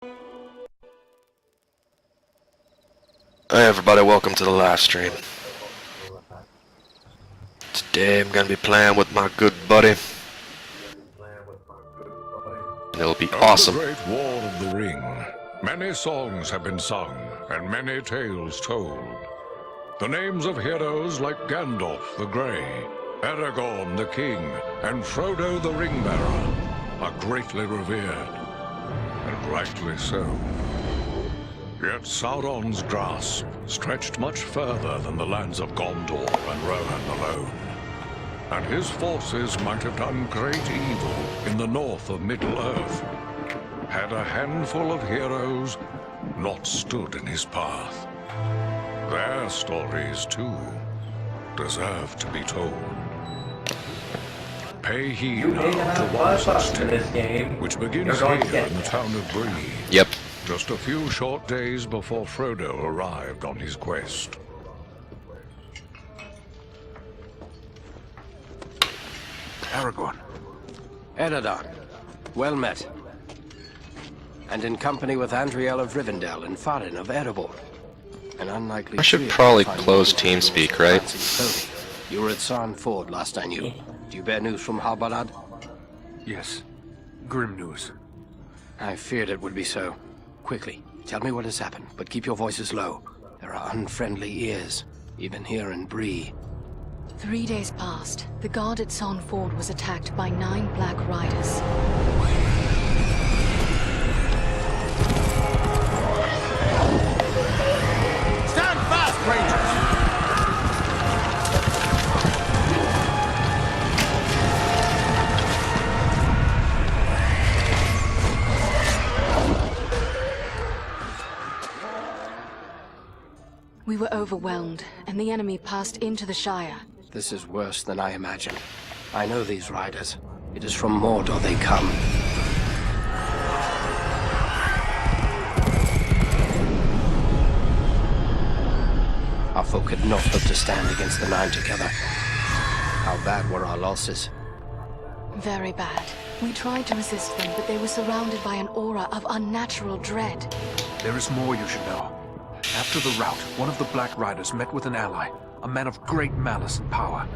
Hey everybody, welcome to the live stream. Today I'm gonna be playing with my good buddy. And it'll be awesome. Of the great war of the ring, many songs have been sung and many tales told. The names of heroes like Gandalf the Grey, Aragorn the King, and Frodo the Ring-Bearer are greatly revered, and rightly so. Yet Sauron's grasp stretched much further than the lands of Gondor and Rohan alone. And his forces might have done great evil in the north of Middle-earth, had a handful of heroes not stood in his path. Their stories, too, deserve to be told. Pay heed now to one such tale, which begins here in the town of Bree. Yep. Just a few short days before Frodo arrived on his quest. Aragorn. Eredon. Well met. And in company with Andriel of Rivendell and Farin of Erebor. An unlikely I should probably close TeamSpeak, right? You were at Sarn Ford last I knew. Do you bear news from Halbarad? Yes. Grim news. I feared it would be so. Quickly, tell me what has happened, but keep your voices low. There are unfriendly ears, even here in Bree. 3 days passed. The guard at Sarn Ford was attacked by 9 Black Riders. Stand fast, Rangers! We were overwhelmed, and the enemy passed into the Shire. This is worse than I imagined. I know these riders. It is from Mordor they come. Our folk could not hope to stand against the 9 together. How bad were our losses? Very bad. We tried to resist them, but they were surrounded by an aura of unnatural dread. There is more you should know. After the rout, one of the Black Riders met with an ally, a man of great malice and power.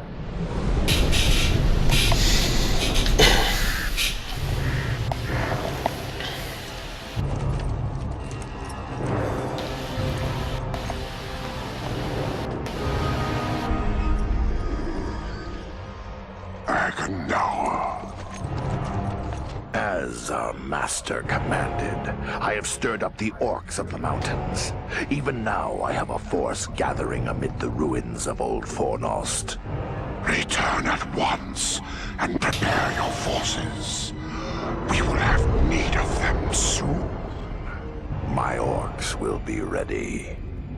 As our master commanded, I have stirred up the orcs of the mountains. Even now I have a force gathering amid the ruins of Old Fornost. Return at once and prepare your forces. We will have need of them soon. My orcs will be ready.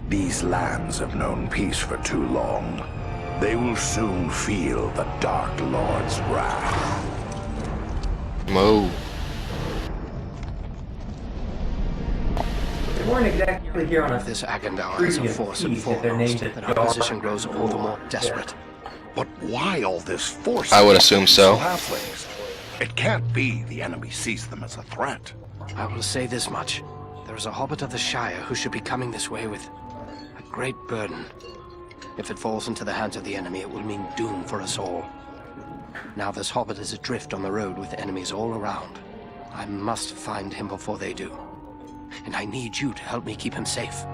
These lands have known peace for too long. They will soon feel the Dark Lord's wrath. Mo. They weren't exactly here on a This Agandaur has a force in Fornost, then our position grows all the more desperate. But why all this force? I would assume so. Halflings? It can't be the enemy sees them as a threat. I will say this much. There is a hobbit of the Shire who should be coming this way with a great burden. If it falls into the hands of the enemy, it will mean doom for us all. Now this hobbit is adrift on the road with enemies all around. I must find him before they do. And I need you to help me keep him safe.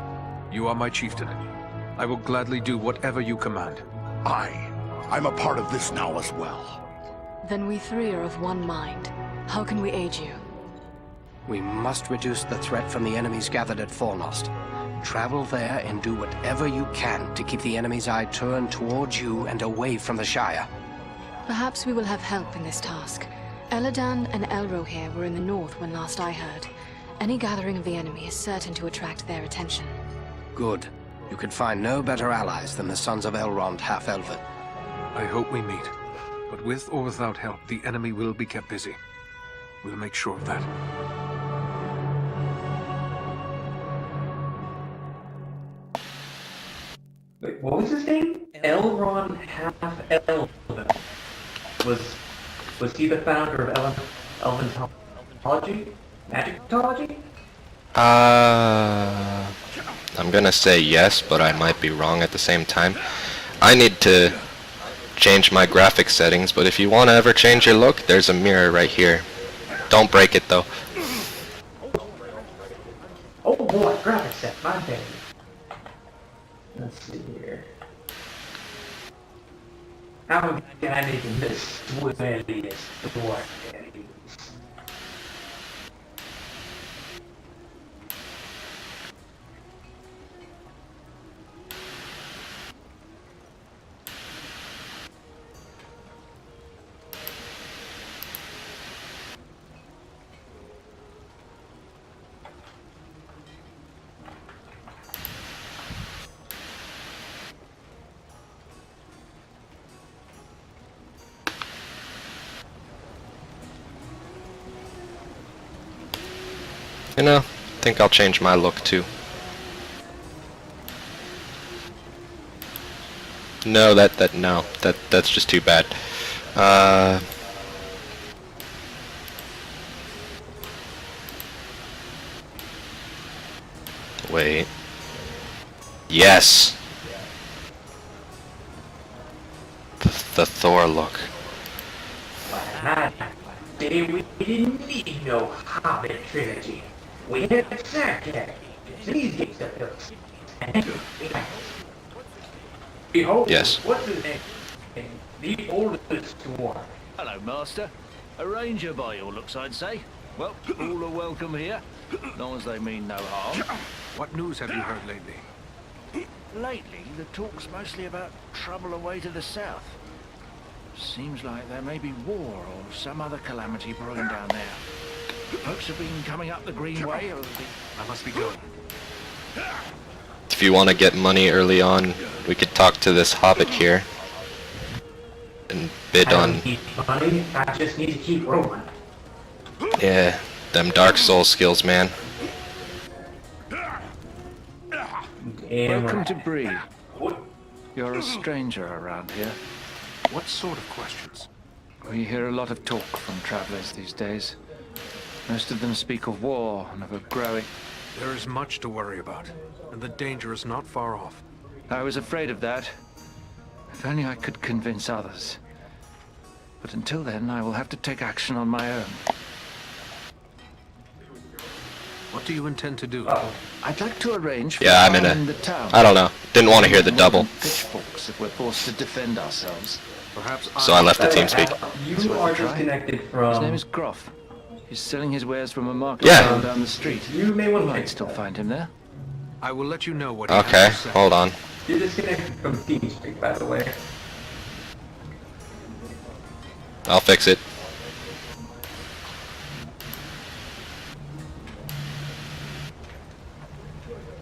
You are my chieftain. I will gladly do whatever you command. I'm a part of this now as well. Then we 3 are of one mind. How can we aid you? We must reduce the threat from the enemies gathered at Fornost. Travel there and do whatever you can to keep the enemy's eye turned towards you and away from the Shire. Perhaps we will have help in this task. Eladan and Elrohir were in the north when last I heard. Any gathering of the enemy is certain to attract their attention. Good. You could find no better allies than the sons of Elrond half-elven. I hope we meet. But with or without help, the enemy will be kept busy. We'll make sure of that. Wait, what was his name? Elrond half-elven. Was he the founder of Elven Magicology? I'm gonna say yes, but I might be wrong at the same time. I need to change my graphic settings, but if you want to ever change your look, there's a mirror right here. Don't break it though. Oh boy, graphic set, my favorite. Let's see here. How can I make this williest dwarf? You know, I think I'll change my look too. No, that's just too bad. Wait. Yes! The Thor look. We didn't need no Hobbit trilogy. We had Sarkak. These games are built. Behold, Yes. what's his name? The oldest dwarf. Hello, Master. A ranger by your looks, I'd say. Well, all are welcome here, long as they mean no harm. What news have you heard lately? Lately, the talk's mostly about trouble away to the south. Seems like there may be war or some other calamity brewing down there. Folks have been coming up the Greenway. I must be going. If you want to get money early on, we could talk to this hobbit here. And bid I on... don't need money, I just need to keep rolling. Yeah, them Dark Souls skills, man. Damn Welcome right. to Bree. You're a stranger around here. What sort of questions? We hear a lot of talk from travelers these days. Most of them speak of war and of a growing... There is much to worry about, and the danger is not far off. I was afraid of that. If only I could convince others. But until then, I will have to take action on my own. What do you intend to do? I'd like to arrange for Yeah, I'm fire in the town. I don't know. Didn't want to hear the More double. than pitchforks if we're forced to defend ourselves. Perhaps So I left the team speak. You are disconnected from... His name is Groff. He's selling his wares from a market Yeah. stall down the street. You may want You to might check still that. find him there. I will let you know what he Okay, has to say. hold on. You're disconnected from TeamSpeak, by the way. I'll fix it.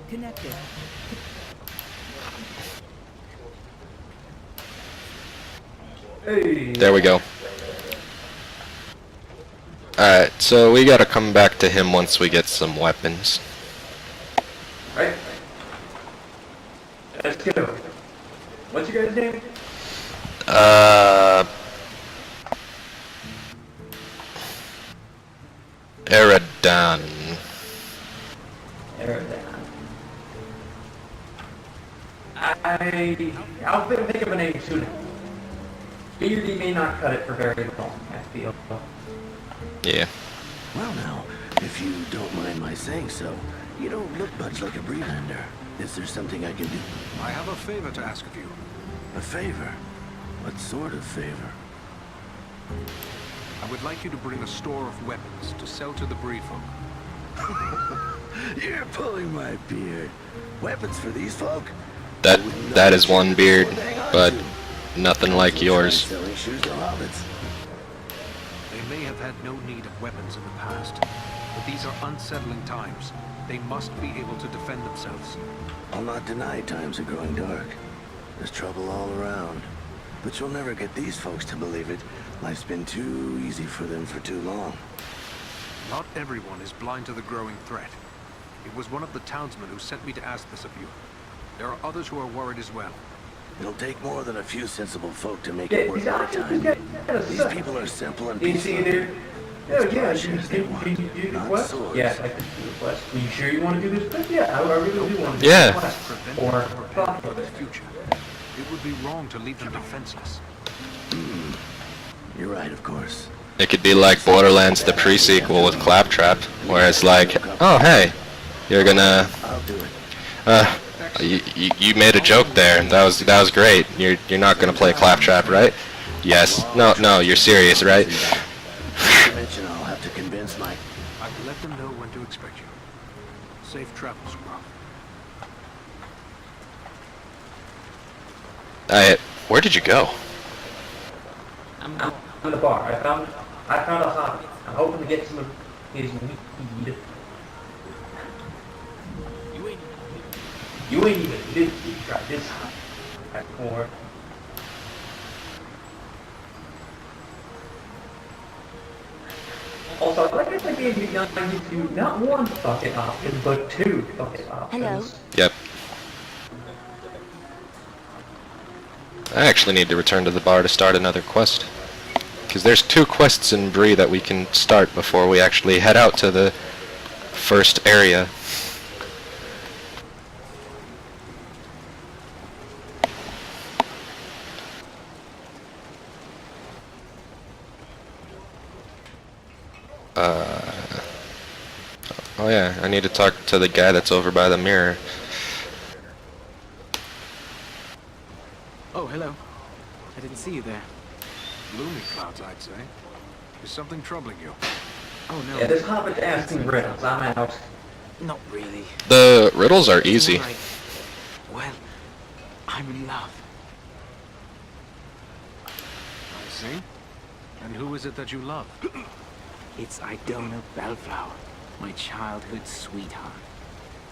Connected. Hey. There we go. Alright, so we gotta come back to him once we get some weapons. Right? Let's go. What's your guys' name? Eridan. Eridan. I'll think of a name soon. Beardy may not cut it for very long, I feel. Yeah. Well now, if you don't mind my saying so, you don't look much like a Breelander. Is there something I can do? I have a favor to ask of you. A favor? What sort of favor? I would like you to bring a store of weapons to sell to the Bree folk. You're pulling my beard. Weapons for these folk? That is one beard, but nothing like yours. Selling shoes to hobbits. They may have had no need of weapons in the past, but these are unsettling times. They must be able to defend themselves. I'll not deny times are growing dark. There's trouble all around. But you'll never get these folks to believe it. Life's been too easy for them for too long. Not everyone is blind to the growing threat. It was one of the townsmen who sent me to ask this of you. There are others who are worried as well. It'll take more than a few sensible folk to make Yeah, it worth these my options time. kinda These suck. people are simple and You see, peaceful. dude? Yeah, Plowshares they can want, you do the not quest? swords. Yes, I can do the quest. Are you sure you want to do this quest? Yeah, I really do want to do Yeah. this quest. Prevent Or them from preparing for the future. It would be wrong to leave them defenseless. You're right, of course. It could be like Borderlands the pre-sequel with Claptrap, where it's like, oh hey, you're gonna, I'll do it. you made a joke there. That was great. You're not gonna play Claptrap, right? Yes. No, you're serious, right? Eventually I'll have to convince my... I will let them know when to expect you. Safe travels, Graf. Where did you go? I'm in the bar. I found a hobby. I'm hoping to get some of his weed. You ain't even lived to try this before. Also, I guess I gave you YouTube not one fucking option, but two fucking options. Hello. Yep. I actually need to return to the bar to start another quest. Because there's 2 quests in Bree that we can start before we actually head out to the first area. Oh yeah, I need to talk to the guy that's over by the mirror. Oh, hello. I didn't see you there. Gloomy clouds, I'd say. Is something troubling you? Oh, no. Yeah, this hobbit's asking riddles. I'm out. Not really. The riddles are easy. Right. Well, I'm in love. I see. And who is it that you love? It's Idona Bellflower, my childhood sweetheart.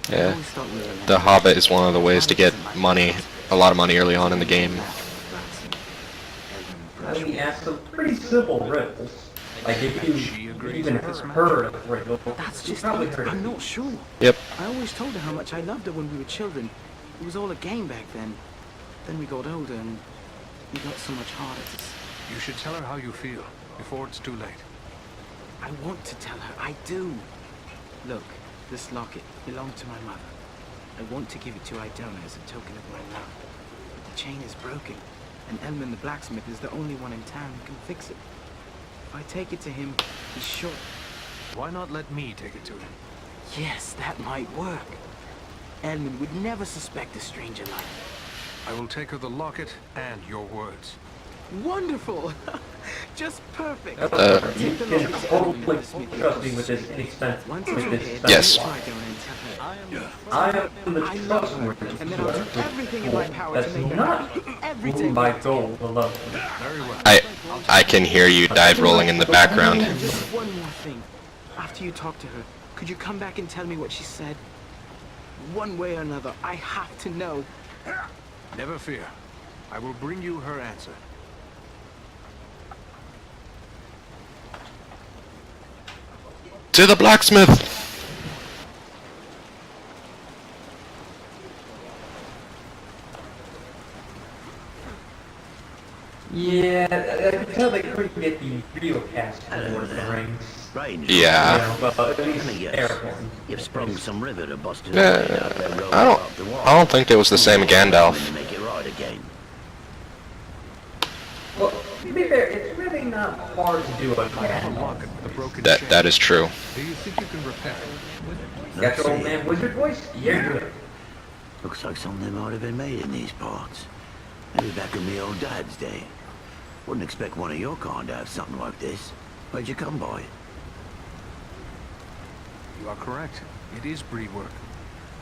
I Yeah. always thought we were meant The to Hobbit is one of the ways to get money, a lot of money early on in the game. I mean, he asked some pretty simple riddles. Like, if She you agrees even with this match? heard of riddles, That's you just probably it. heard of I'm it. not sure. Yep. I always told her how much I loved her when we were children. It was all a game back then. Then we got older and we got so much harder to... You should tell her how you feel, before it's too late. I want to tell her. I do. Look, this locket belonged to my mother. I want to give it to Idona as a token of my love. But the chain is broken, and Elman the blacksmith is the only one in town who can fix it. If I take it to him, he's sure... Why not let me take it to him? Yes, that might work. Elman would never suspect a stranger like me. I will take her the locket and your words. Wonderful! Just perfect. You can totally trust me with this inexpensive, Once with it's this okay, expensive Yes. try Idona and tell her. I am the I love her, trustworthy and then I'll do everything in my power to that's make her not happy every day. ruled by gold alone. Very well. I can hear you dive rolling in the background. And just one more thing. After you talk to her, could you come back and tell me what she said? One way or another, I have to know. Never fear. I will bring you her answer. To the blacksmith! Yeah, I can tell they couldn't get the real cast for Lord of the Rings. Right. Yeah. You know, but at least Yes. Aragorn. You've sprung some river to busted I don't think it was the same Gandalf. To make it right again. Well, to be fair, it's really not hard to do it by I have a hand. locket with a broken chain. That is true. Do you think you can repair it? Got your old man wizard voice? Yeah, good. Looks like something might have been made in these parts. Maybe back in me old dad's day. Wouldn't expect one of your kind to have something like this. Where'd you come by it? You are correct. It is Bree work.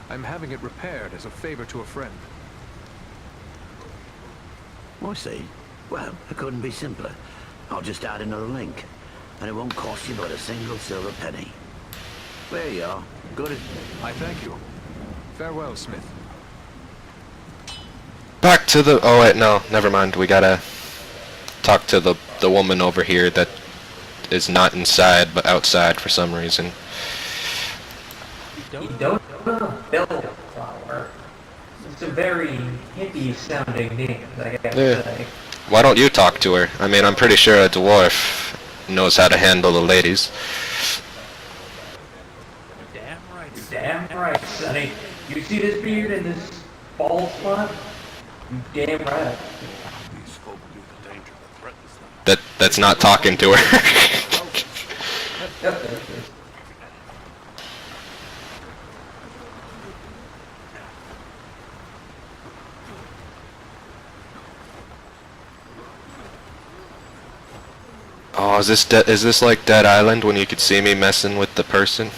I'm having it repaired as a favor to a friend. I see. Well, it couldn't be simpler. I'll just add another link. And it won't cost you but a single silver penny. There you are. Good. I thank you. Farewell, Smith. Back to the... Oh wait, no, never mind. We gotta talk to the woman over here that is not inside but outside for some reason. You don't know Bellflower. It's a very hippie sounding name, I gotta Yeah. say. Why don't you talk to her? I mean, I'm pretty sure a dwarf knows how to handle the ladies. Damn right, Sonny. You see this beard and this bald spot? You damn right. That's not talking to her. Oh, is this like Dead Island when you could see me messing with the person?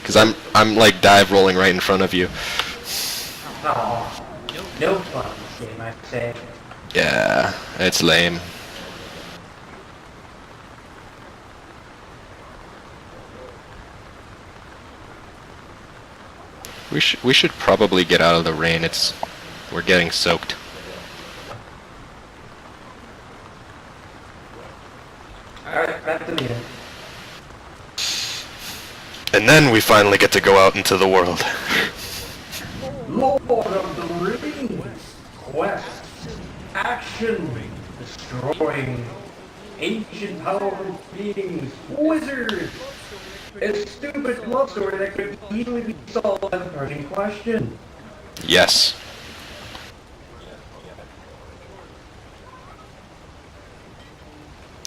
Cause I'm like dive rolling right in front of you. Oh, no fun this game, I'd say. Yeah, it's lame. We should probably get out of the rain. We're getting soaked. Alright, back to me then. And then we finally get to go out into the world. Lord of the Rings! Quest! Action! Destroying ancient powerful beings! Wizards! A stupid love story that could easily be solved by the burning question. Yes.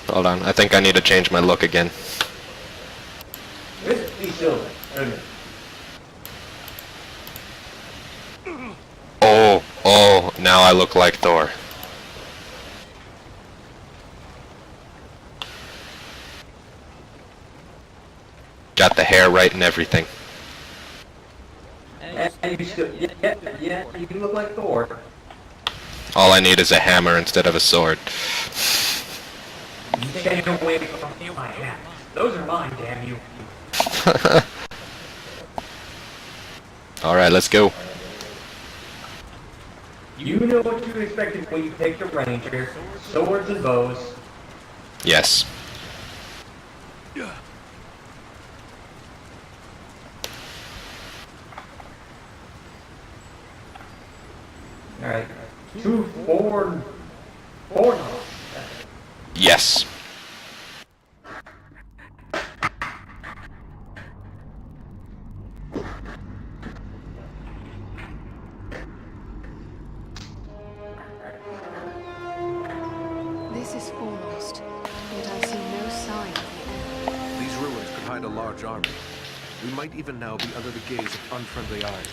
Hold on, I think I need to change my look again. Be silver. Oh, now I look like Thor. Got the hair right and everything. And you still, yeah, you can look like Thor. All I need is a hammer instead of a sword. Stay away from my hat. Those are mine, damn you. Alright, let's go. You know what you expected when you picked a ranger. Swords and bows. Yes. Alright. 2, 4, 4. Yes. This is foremost, yet I see no sign of the end. These ruins could hide a large army. We might even now be under the gaze of unfriendly eyes.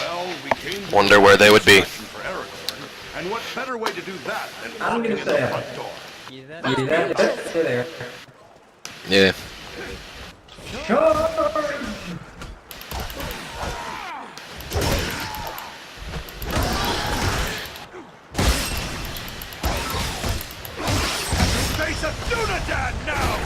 Well, we came Wonder where they would be. for Aragorn, and what better way to do that than I'm walking gonna in say the it. front door? Yeah, that's there. Yeah. Charge! Face a Dunedain now!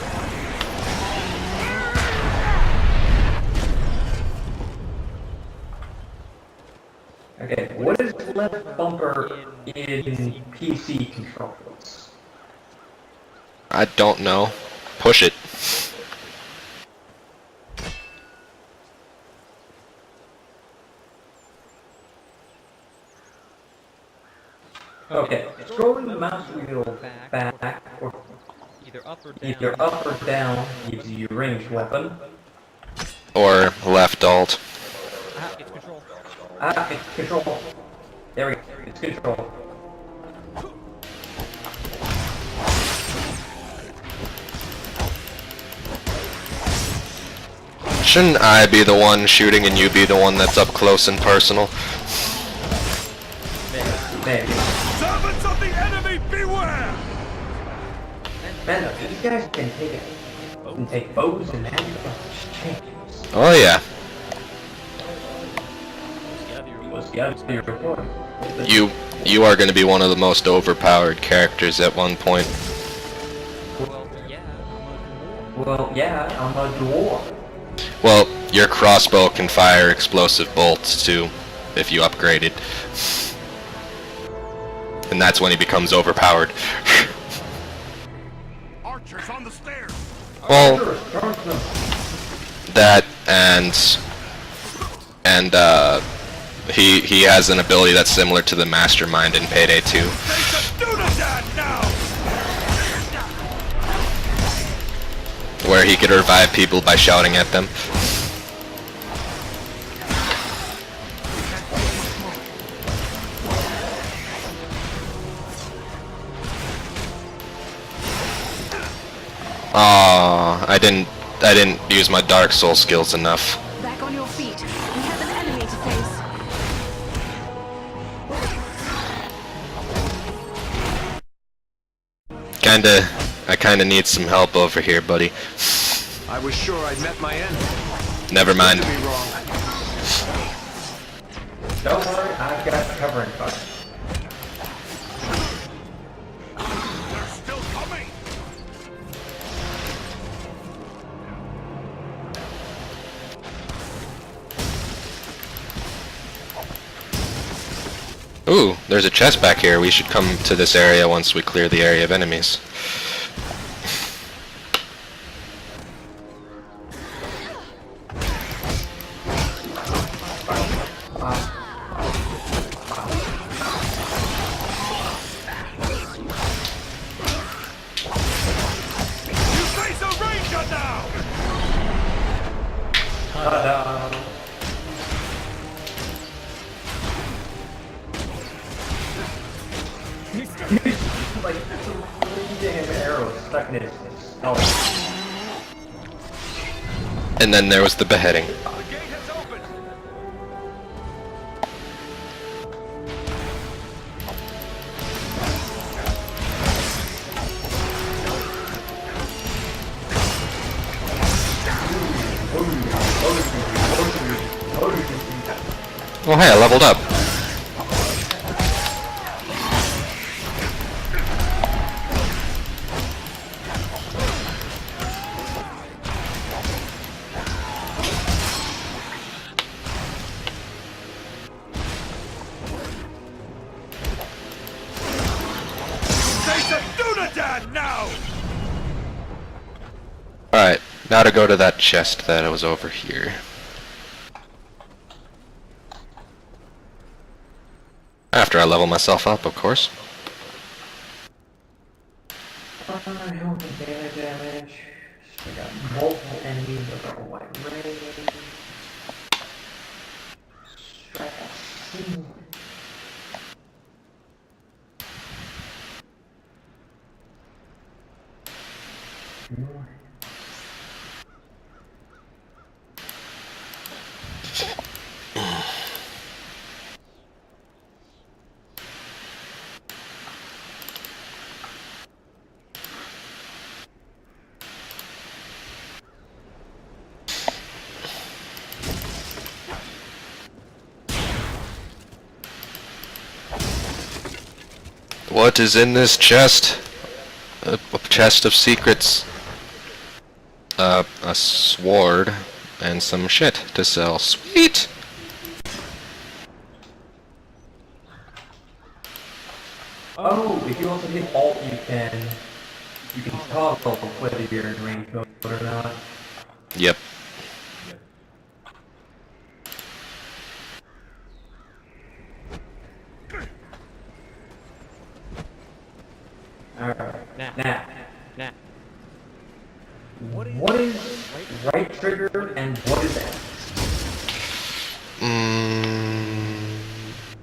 Okay, what is left bumper in PC controls? I don't know. Push it. Okay, scrolling the mouse wheel back or either up or down gives you your ranged weapon. Or left alt. It's control. There we go. It's control. Shouldn't I be the one shooting and you be the one that's up close and personal? Maybe. Servants of the enemy, beware! Man, these guys can take bows and handguns. Oh yeah. You are going to be one of the most overpowered characters at one point. Well, yeah, I'm a dwarf. Well, your crossbow can fire explosive bolts too, if you upgrade it. And that's when he becomes overpowered. Archers on the stairs! Well, that and he has an ability that's similar to the Mastermind in Payday 2. Face a Dunedain where he could revive people by shouting at them. Oh, I didn't use my Dark Soul skills enough. Back on your feet. We have an enemy to face. I kinda need some help over here, buddy. I was sure I'd met my end. Never mind. Could be wrong. Don't worry, I've got covering fire. They're still coming! Ooh, there's a chest back here. We should come to this area once we clear the area of enemies. You face a ranger now! Ta-da! Like, damn arrow stuck in his stomach. And then there was the beheading. The gate has opened! Oh hey, I leveled up. Face a Dunadan now! Alright, now to go to that chest that was over here. After I level myself up, of course. Health and melee damage. We got multiple enemies with a white ray. Strike a single. More. What is in this chest? A chest of secrets. A sword and some shit to sell. Sweet! Oh, if you also hit alt, you can toggle whether you're in range mode or not. Yep. Alright, now. What is right trigger and what is X?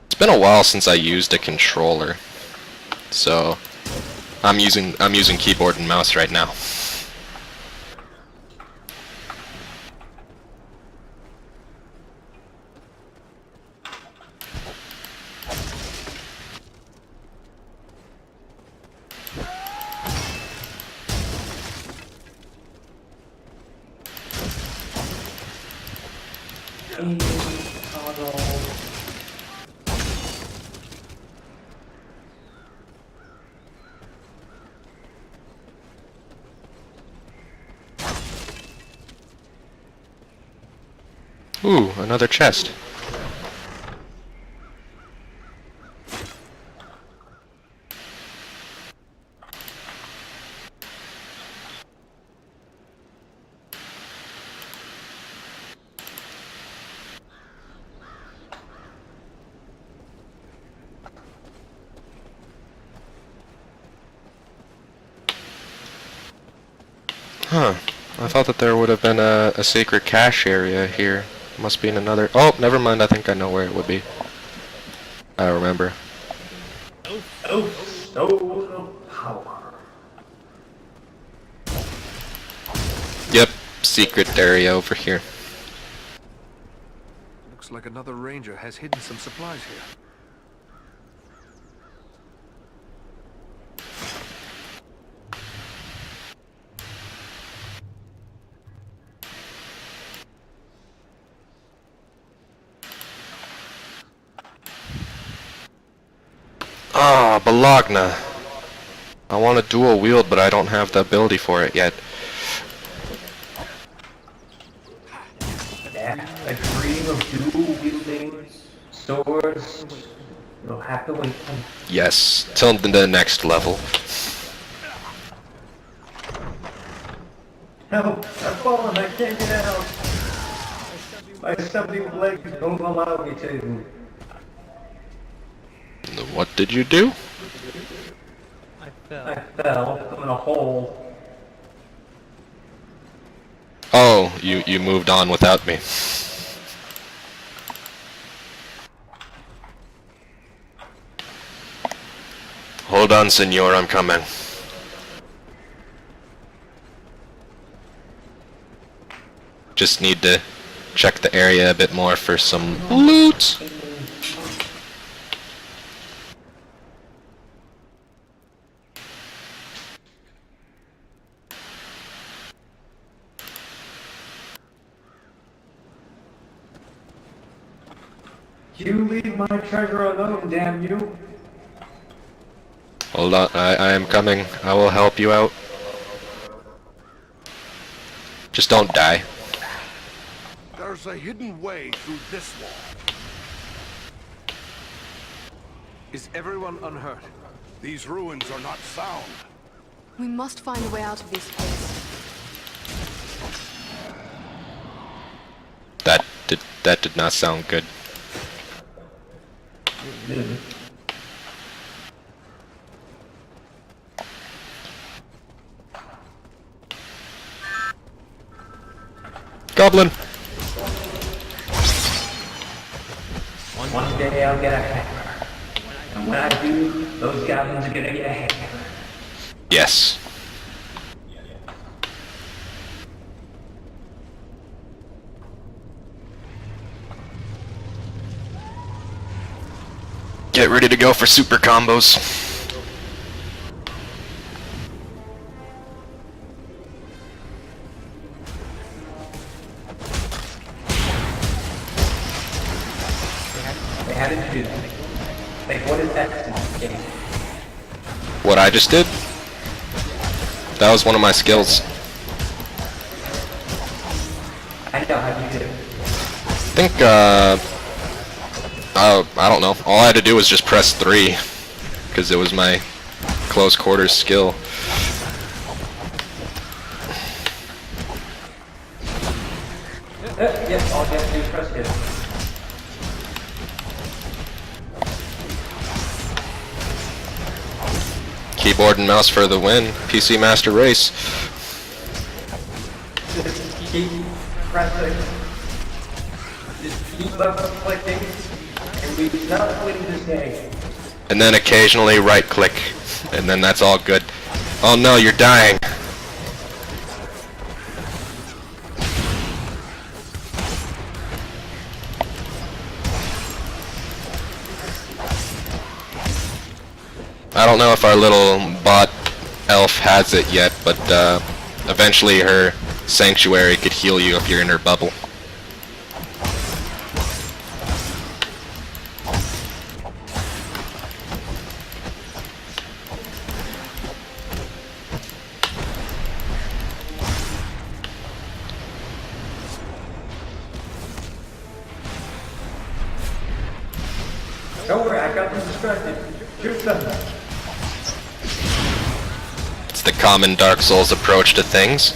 It's been a while since I used a controller, so I'm using keyboard and mouse right now. Ooh, another chest. Huh. I thought that there would have been a secret cache area here. Must be in another... Oh, never mind. I think I know where it would be. I remember. Oh, stone of power. Yep, secret area over here. Looks like another ranger has hidden some supplies here. Ah, Bologna. I want to dual wield, but I don't have the ability for it yet. Yeah, a dream of dual wielding swords. You'll have to wait. Yes, till the next level. Help! I've fallen, I can't get out! My stubby legs don't allow me to. What did you do? I fell. I'm in a hole. Oh, you moved on without me. Hold on, senor, I'm coming. Just need to check the area a bit more for some loot. You leave my treasure alone, damn you! Hold on, I am coming. I will help you out. Just don't die. There's a hidden way through this wall. Is everyone unhurt? These ruins are not sound. We must find a way out of this place. That did not sound good. Goblin! One day I'll get a hammer. And when I do, those goblins are gonna get a hammer. Yes. Get ready to go for super combos. They had to do that. Like, what is that game? What I just did? That was one of my skills. I know how you do it. I think, I don't know. All I had to do was just press 3, because it was my close quarters skill. Yep, all you have to do is press it. Keyboard and mouse for the win. PC Master Race. Just keep pressing. Just keep up clicking. And we not win this game. And then occasionally right click. And then that's all good. Oh no, you're dying. I don't know if our little bot elf has it yet, but eventually her sanctuary could heal you if you're in her bubble. Don't worry, I got them distracted. Shoot them. It's the common Dark Souls approach to things.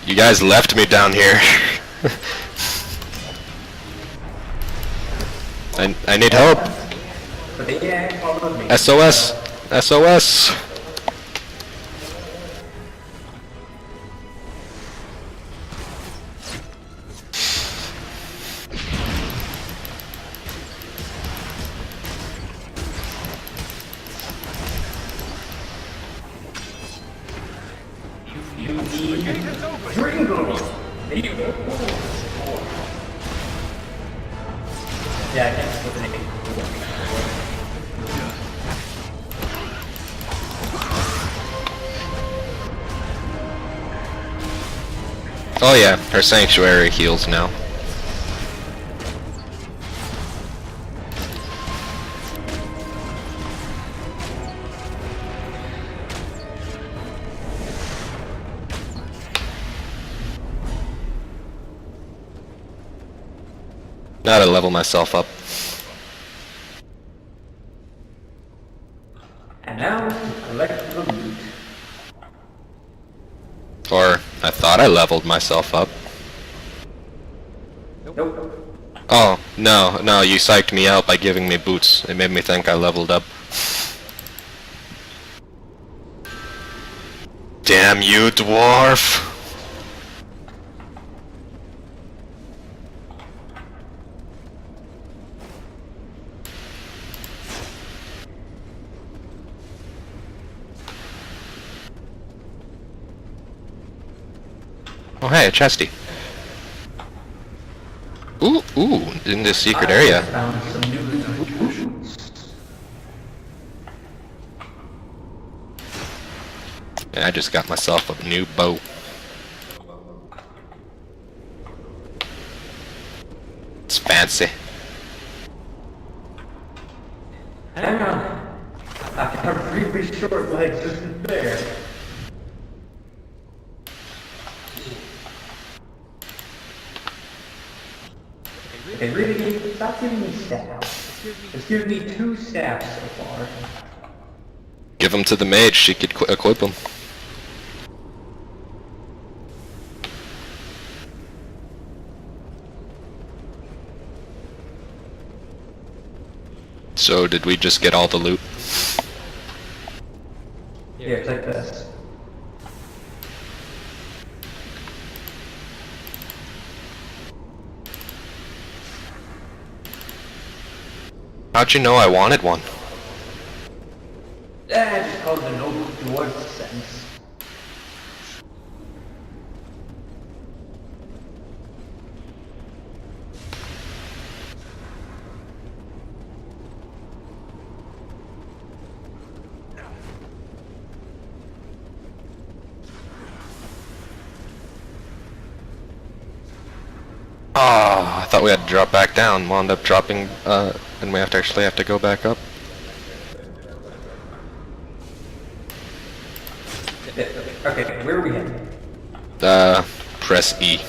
You guys left me down here. I need help. But they can't follow me. SOS! SOS! Yeah, I can't put the name. Oh yeah, her sanctuary heals now. Now to level myself up. And now, collect the loot. Or, I thought I leveled myself up. Nope. Oh, no, you psyched me out by giving me boots. It made me think I leveled up. Damn you, dwarf! Oh hey, a chesty. Ooh, in this secret area. Found some new boots. Yeah, I just got myself a new bow. It's fancy. Hang on. I have really short legs, isn't fair. They really need, stop giving me staffs. It's given me 2 staffs so far. Give them to the mage, she could equip them. So, did we just get all the loot? Here, take this. How'd you know I wanted one? Just called the noble dwarf sense. Oh, I thought we had to drop back down. Wound up dropping, and we actually have to go back up. Okay, where are we heading? Press E.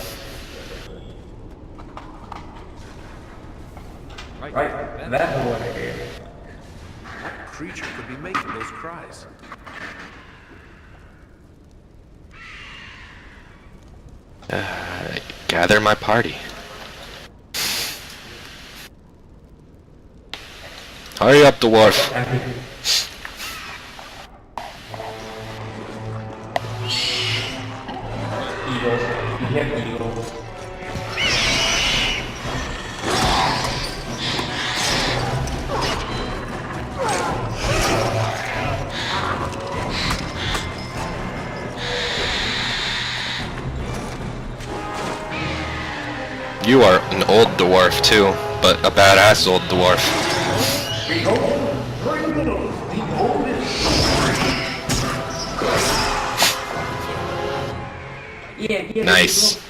Right, that whole area. What creature could be making those cries? Gather my party. Hurry up, dwarf. Eagles. You have eagles. You are an old dwarf too, but a badass old dwarf. Nice.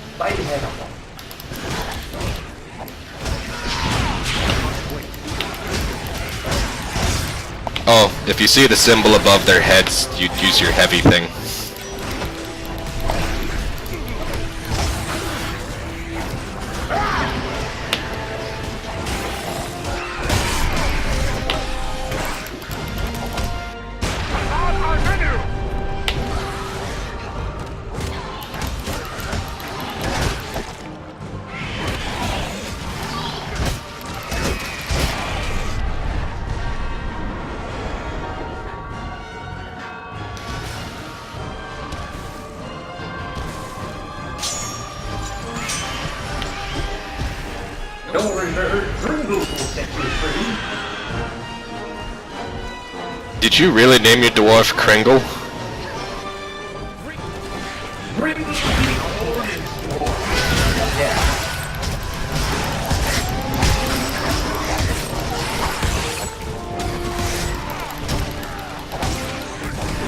Oh, if you see the symbol above their heads, you'd use your heavy thing. don't worry, Pringles will set you free. Did you really name your dwarf Kringle? Pringles Yeah.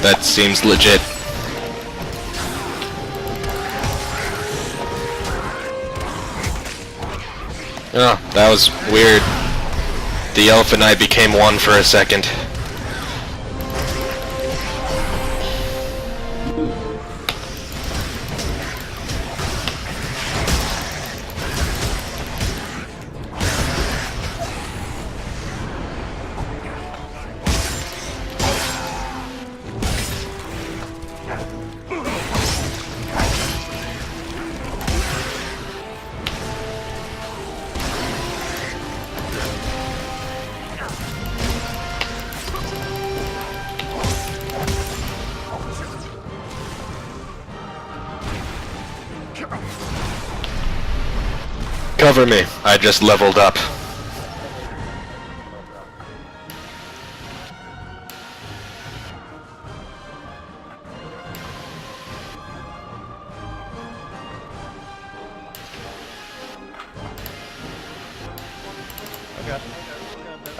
That seems legit. Oh, that was weird. The elf and I became one for a second. Cover me. I just leveled up.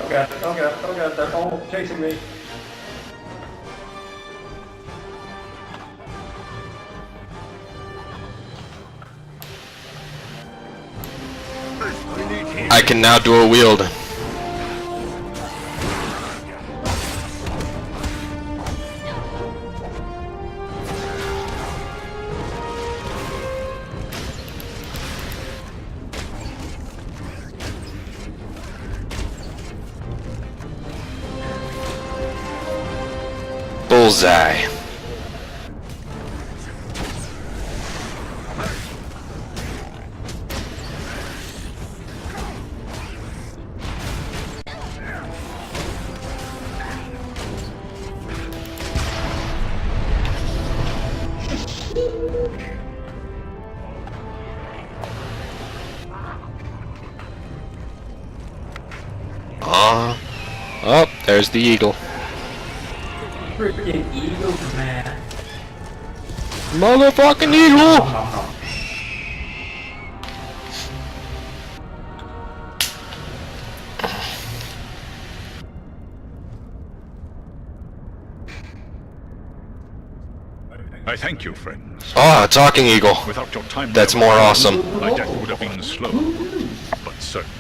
Oh god, they're all chasing me. I can now dual wield. Bullseye. Oh, there's the eagle. Freaking eagle, man. Motherfucking eagle! I thank you, friends. Oh, a talking eagle. Without your time, That's more awesome. my death would have been slow, but certain.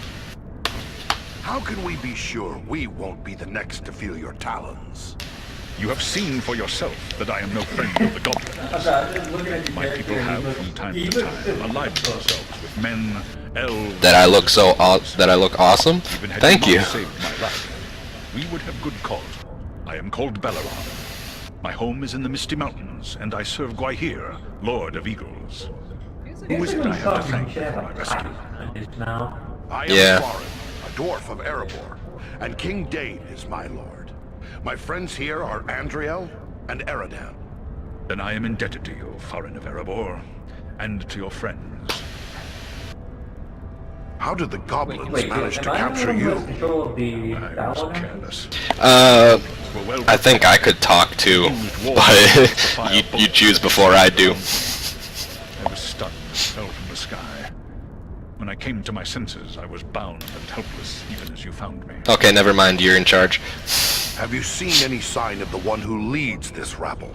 How can we be sure we won't be the next to feel your talons? You have seen for yourself that I am no friend of the goblins. My people have, from time to time, allied themselves with men, elves... That I look so that I look awesome? Even had Thank you. not saved my life, we would have good cause. I am called Balaram. My home is in the Misty Mountains, and I serve Gwaihir, Lord of Eagles. Who is it I have to thank for my rescue? I am Florin, a dwarf of Erebor, and King Dane is my lord. My friends here are Andriel and Eridan. Then I am indebted to you, Florin of Erebor, and to your friends. How did the goblins manage to capture you? I was careless. I think I could talk too, but you choose before I do. I was stunned and fell from the sky. When I came to my senses, I was bound and helpless, even as you found me. Okay, never mind, you're in charge. Have you seen any sign of the one who leads this rabble?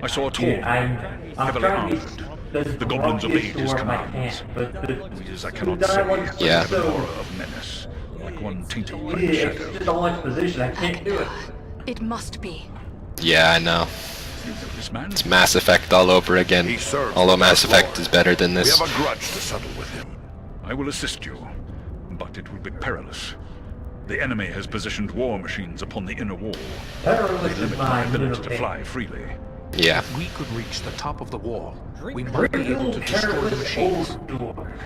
I saw a tall man, heavily armed. The goblins obeyed his commands. These I cannot say. Yeah. An aura of menace, like one tainted by the shadow. Just on one position, I can't do it. It must be. Yeah, I know. You know this man? It's Mass Effect all over again. He serves Although Mass our Lord. Effect is better than We this. have a grudge to settle with him. I will assist you, but it will be perilous. The enemy has positioned war machines upon the inner wall. They limit my ability to fly freely. Yeah. If we could reach the top of the wall, we might be able to destroy the machines.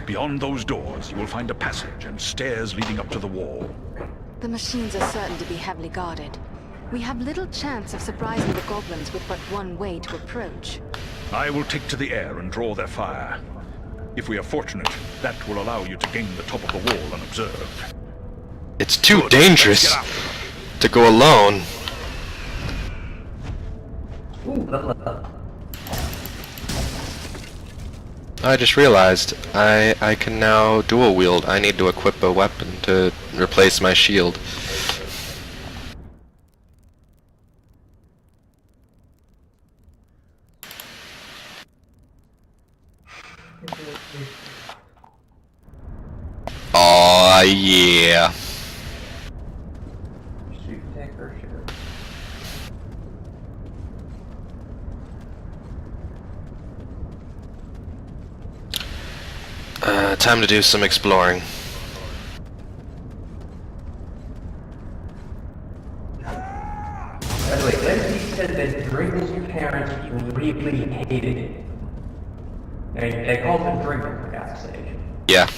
Beyond those doors, you will find a passage and stairs leading up to the wall. The machines are certain to be heavily guarded. We have little chance of surprising the goblins with but one way to approach. I will take to the air and draw their fire. If we are fortunate, That will allow you to gain the top of the wall unobserved. It's too Good. dangerous Let's get out. to go alone. Ooh, level up. I just realized I can now dual wield. I need to equip a weapon to replace my shield. Oh yeah. Shoot, tech, or shoot. Time to do some exploring. By the way, Leslie said that Dringle's parents really hated it. They called him Dringle, for God's sake. Yeah.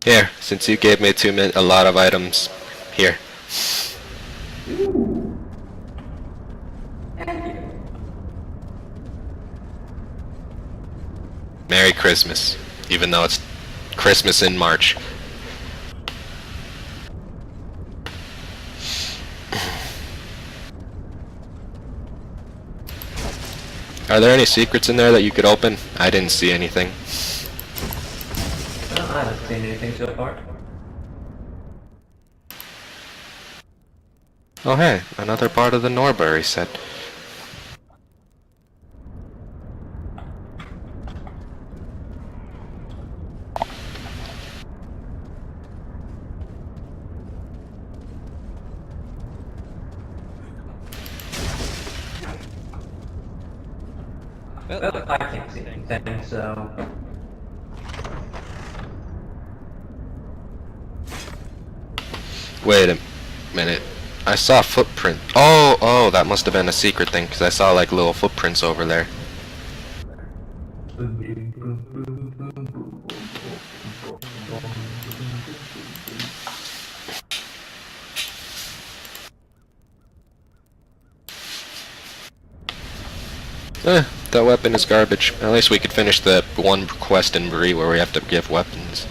Here, since you gave me a lot of items, here. Ooh. Thank you. Merry Christmas, even though it's Christmas in March. Are there any secrets in there that you could open? I didn't see anything. I haven't seen anything so far. Oh hey, another part of the Norbury set. Well, I can't see anything, so... Wait a minute. I saw a footprint. Oh, that must have been a secret thing, because I saw like little footprints over there. That weapon is garbage. At least we could finish the one quest in Bree where we have to give weapons.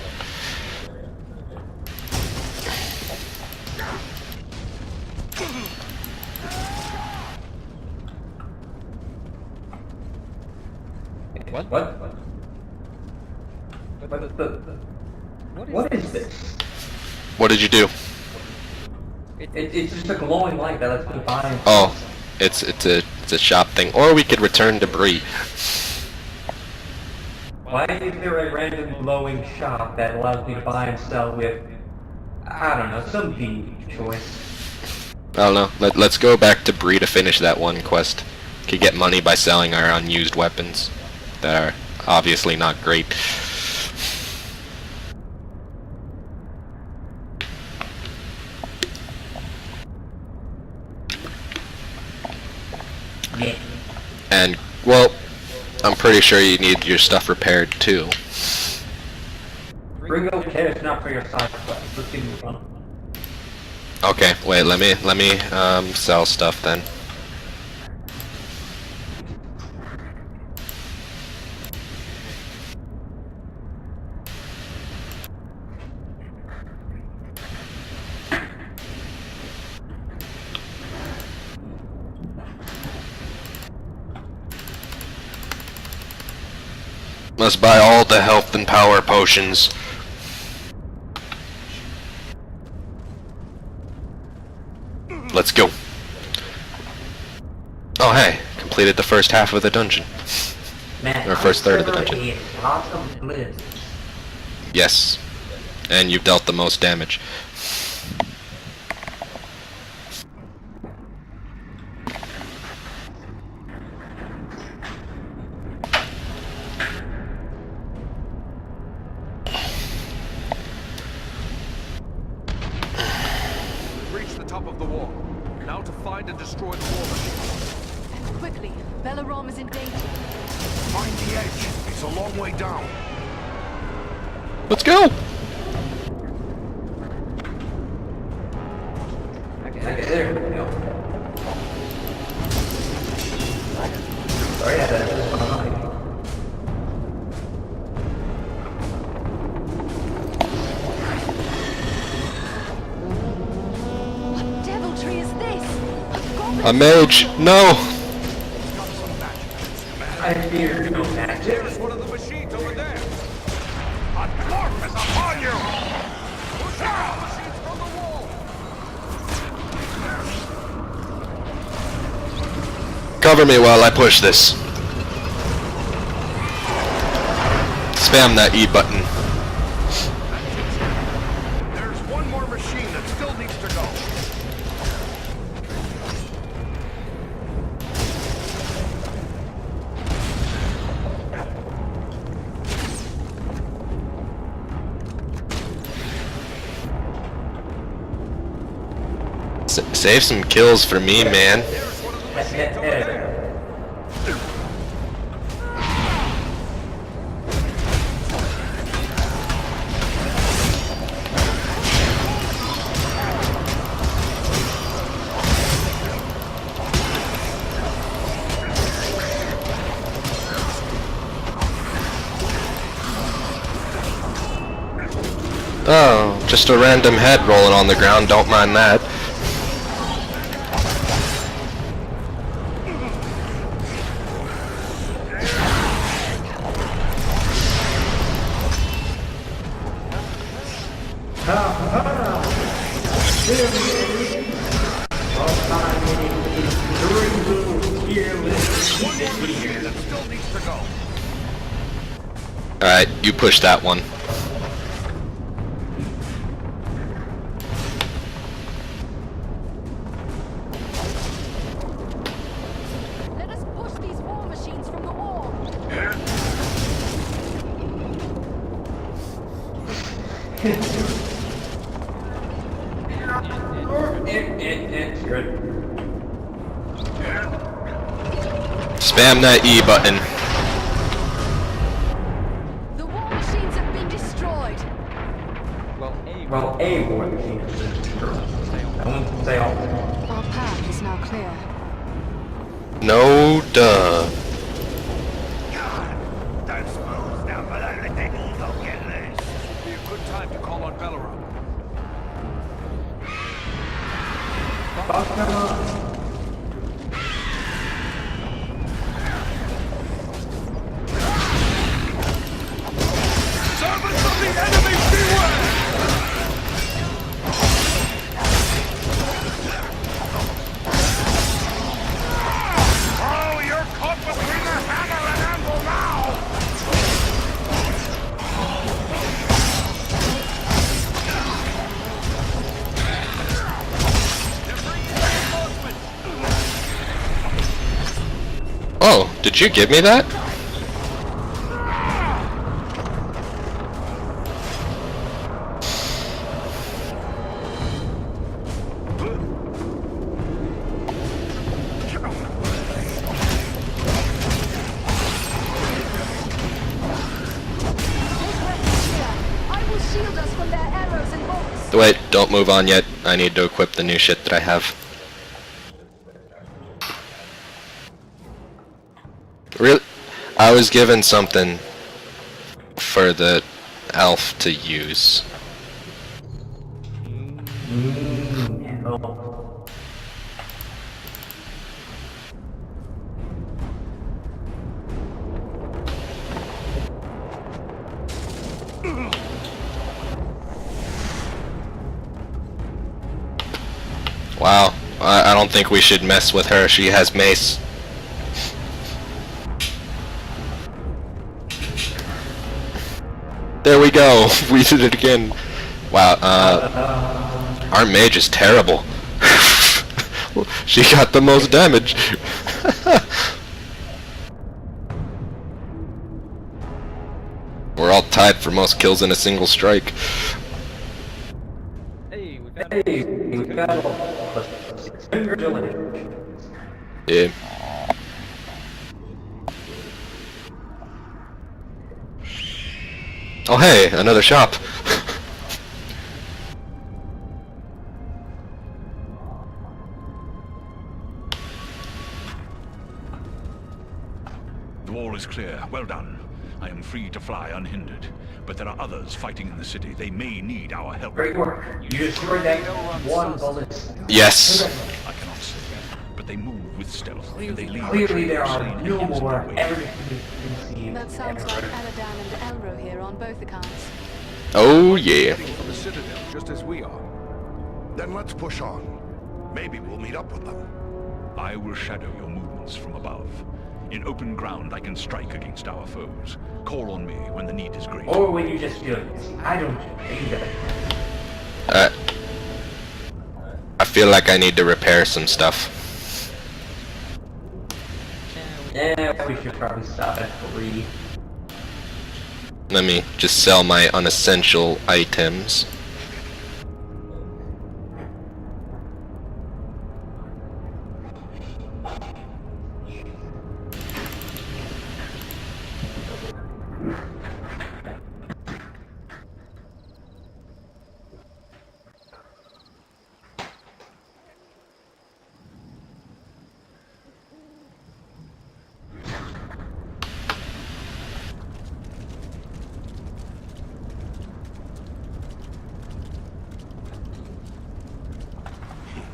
What? What is this? What did you do? It's just a glowing light that lets me find. Oh, it's a shop thing. Or we could return to Bree. Why is there a random glowing shop that allows me to buy and sell with, I don't know, some deed choice? I don't know. Let's go back to Bree to finish that one quest. Could get money by selling our unused weapons that are obviously not great. Yeah. And, well, I'm pretty sure you need your stuff repaired too. Ringo Kid is not for your side quest. Let's see move on. Okay, wait, let me sell stuff then. Must buy all the health and power potions. Let's go. Oh hey, completed the first half of the dungeon. Man, Or first third of the dungeon. Awesome bliss. Yes. And you've dealt the most damage. Reach the top of the wall. Now to find and destroy the war machine. And quickly, Belarom is in danger. Find the edge. It's a long way down. Let's go! A mage! No! I fear no magic. There's one of the machines over there. A dwarf is upon you! Push out! Machines from the wall! Cover me while I push this. Spam that E button. There's one more machine that still needs to go. Save some kills for me, man. Oh, just a random head rolling on the ground, don't mind that. Alright, you push that one. Let us push these war machines from the wall. It's good. Spam that E button. The war machines have been destroyed. Well, a war machine has been destroyed. I won't say all. Our path is now clear. No duh. Don't suppose down below the deck don't get loose. Be a good time to call on Belleroth. Servants of the enemy, beware! Oh, you're caught between the hammer and anvil now! Oh, did you give me that? I will shield us from their arrows and bolts. Wait, don't move on yet. I need to equip the new shit that I have. Really? I was given something for the elf to use. Oh. Wow, I don't think we should mess with her. She has mace. There we go. We did it again. Wow, our mage is terrible. She got the most damage. We're all tied for most kills in a single strike. Hey, we got all village. Yeah. Oh hey, another shop. The wall is clear. Well done. I am free to fly unhindered. But there are others fighting in the city. They may need our help. Great work. You destroyed that one bullet. Yes. I cannot say. but they move with stealth, and they leave Clearly there trails are and no hints more of the way. everything That sounds like Aladan and Elro here on both accounts. Oh yeah. Heading for the Citadel, just as we are. Then let's push on. Maybe we'll meet up with them. I will shadow your movements from above. In open ground, I can strike against our foes. Call on me when the need is great. Or when you just feel it. I don't either. I feel like I need to repair some stuff. Yeah, we should probably stop at 3. Let me just sell my unessential items.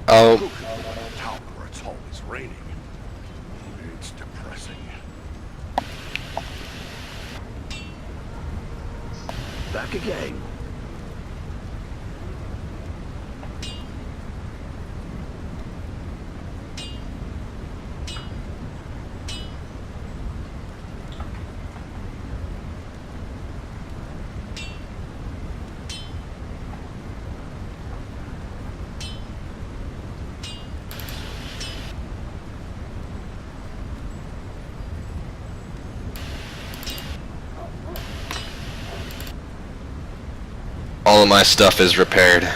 Oh, Town where it's always raining. It's depressing. Back again. all of my stuff is repaired.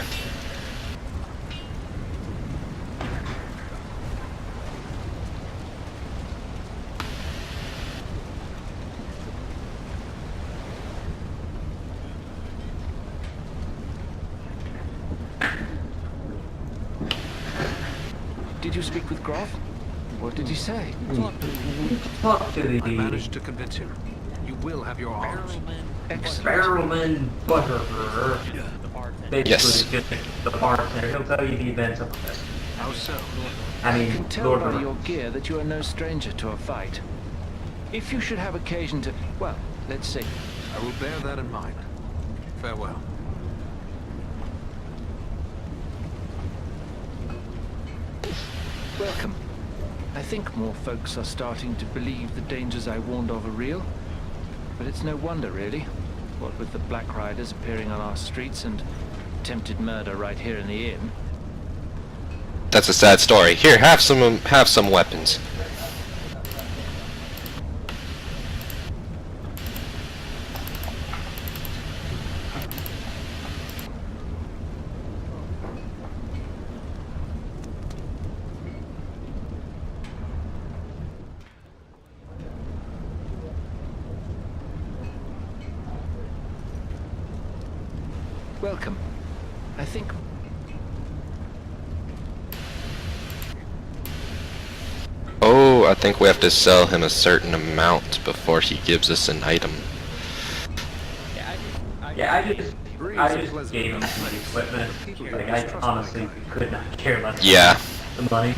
Did you speak with Groff? What did he say? Talk to I the managed to convince him. You will have your arms. Barrelman Butterer. Basically, Yes. just the bartender. He'll tell you the events of this. How so? I mean, I can tell Lord by River. your gear that you are no stranger to a fight. If you should have occasion to... well, let's see. I will bear that in mind. Farewell. Welcome. I think more folks are starting to believe the dangers I warned of are real. But it's no wonder, really. What with the Black Riders appearing on our streets and attempted murder right here in the inn. That's a sad story. Here, have some weapons. Welcome. I think... Oh, I think we have to sell him a certain amount before he gives us an item. Yeah, I just gave him some equipment. Like, I honestly could not care less Yeah. about the money.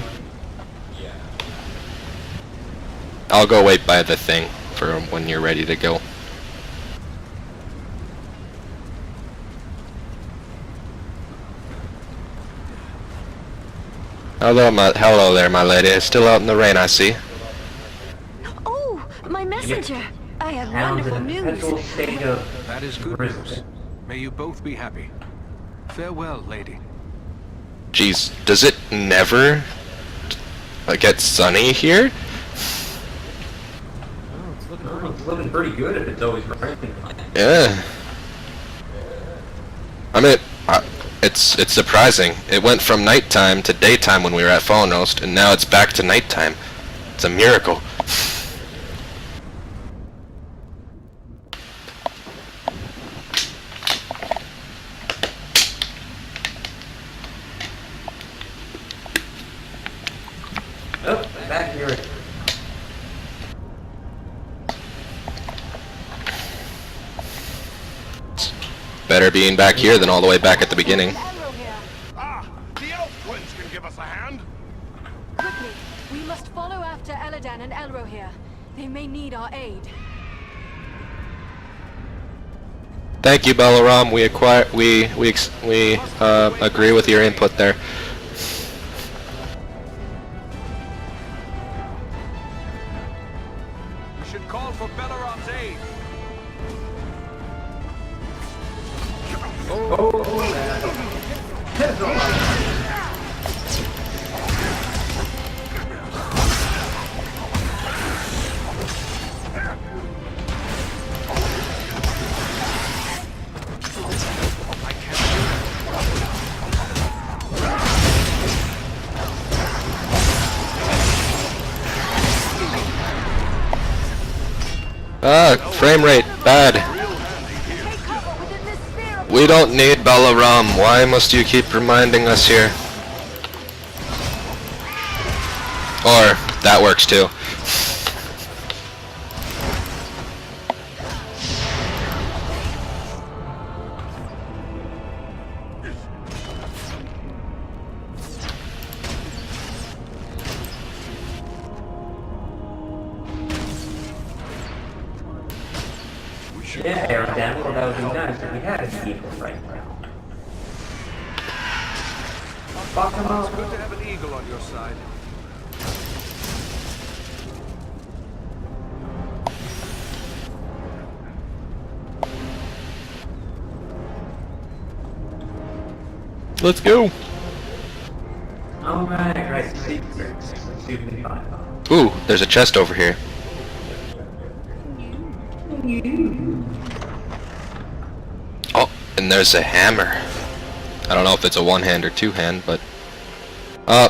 I'll go wait by the thing for when you're ready to go. Hello there, my lady. It's still out in the rain, I see. Oh, my messenger! I have Towns in wonderful a news. perpetual state of That is good news. May you both be happy. Farewell, lady. Jeez, does it never get sunny here? It's looking pretty good if it's always raining. Yeah. I mean, it's surprising. It went from nighttime to daytime when we were at Fallen Roast, and now it's back to nighttime. It's a miracle. Oh, back here. Better being back here than all the way back at the beginning. Ah, the elf twins can give us a hand. Quickly, after Eladan and Elro here. They may need our aid. Thank you, Balaram. We agree with your input there. We should call for Belaram's aid. Frame rate, bad. We don't need Balaram. Why must you keep reminding us here? Or, that works too. Yeah, Aaron, well, that would be nice if we had an eagle right now. Fuck him up. It's good to have an eagle on your side. Let's go. Alright, right, secrets. See what we find. Ooh, there's a chest over here. Oh, and there's a hammer. I don't know if it's a one-hand or two-hand, but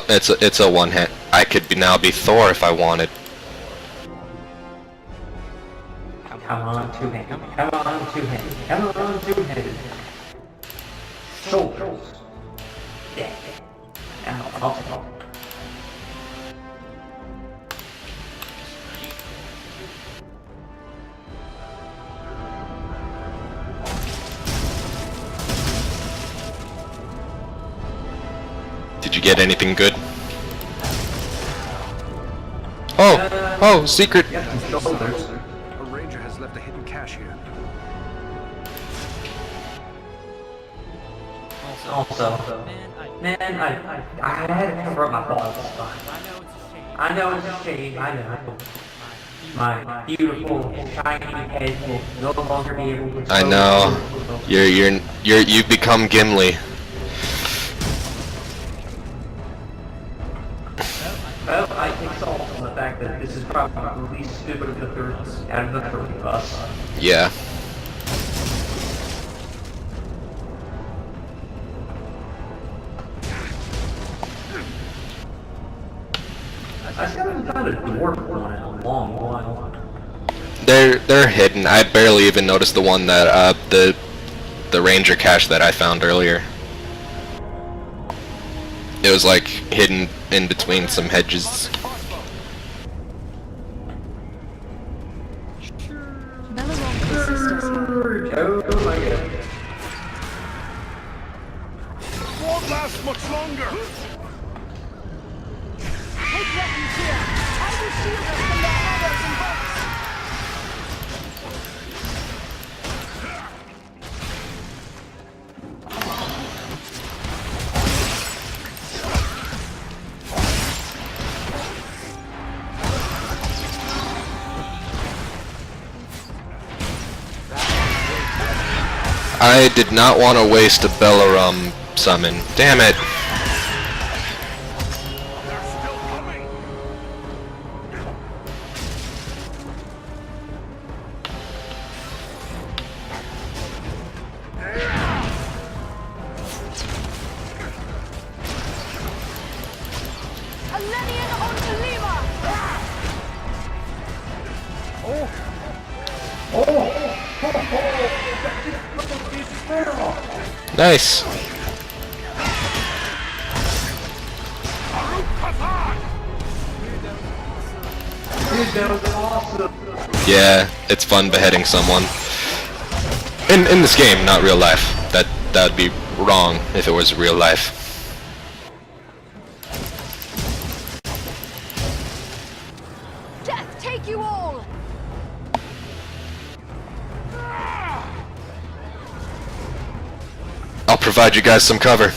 it's a one-hand. I could now be Thor if I wanted. Come on, two-handed. Come on, two-handed. Come on, two-handed. Shoulders. Yeah. Now, I'll Did you get anything good? Oh, secret. A ranger has left a hidden cache here. Also, man, I had to cover up my balls. I know it's a shame. I know. My beautiful shiny head will no longer be able to. I know. You've become Gimli. Well, I take solace in the fact that this is probably the least stupid of the thirds out of the three of us. Yeah. I still haven't found a dwarf one in a long while. They're hidden. I barely even noticed the one that the ranger cache that I found earlier. It was like hidden in between some hedges. Oh my god. Won't last much longer. Take refuge here. I will shield us from their arrows and bolts. I did not want to waste a Belaram summon. Damn it. Nice. Yeah, it's fun beheading someone. In this game, not real life. That'd be wrong if it was real life. provide you guys some cover.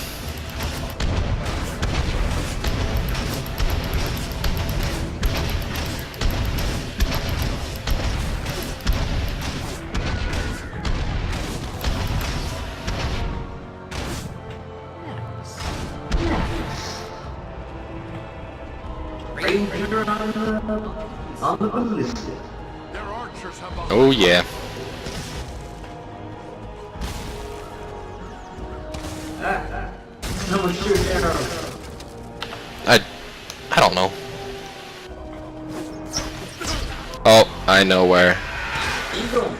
Ranger on the ballistic. Their archers have Oh yeah. No one shoots arrows. I don't know. Oh, I know where. Eagle.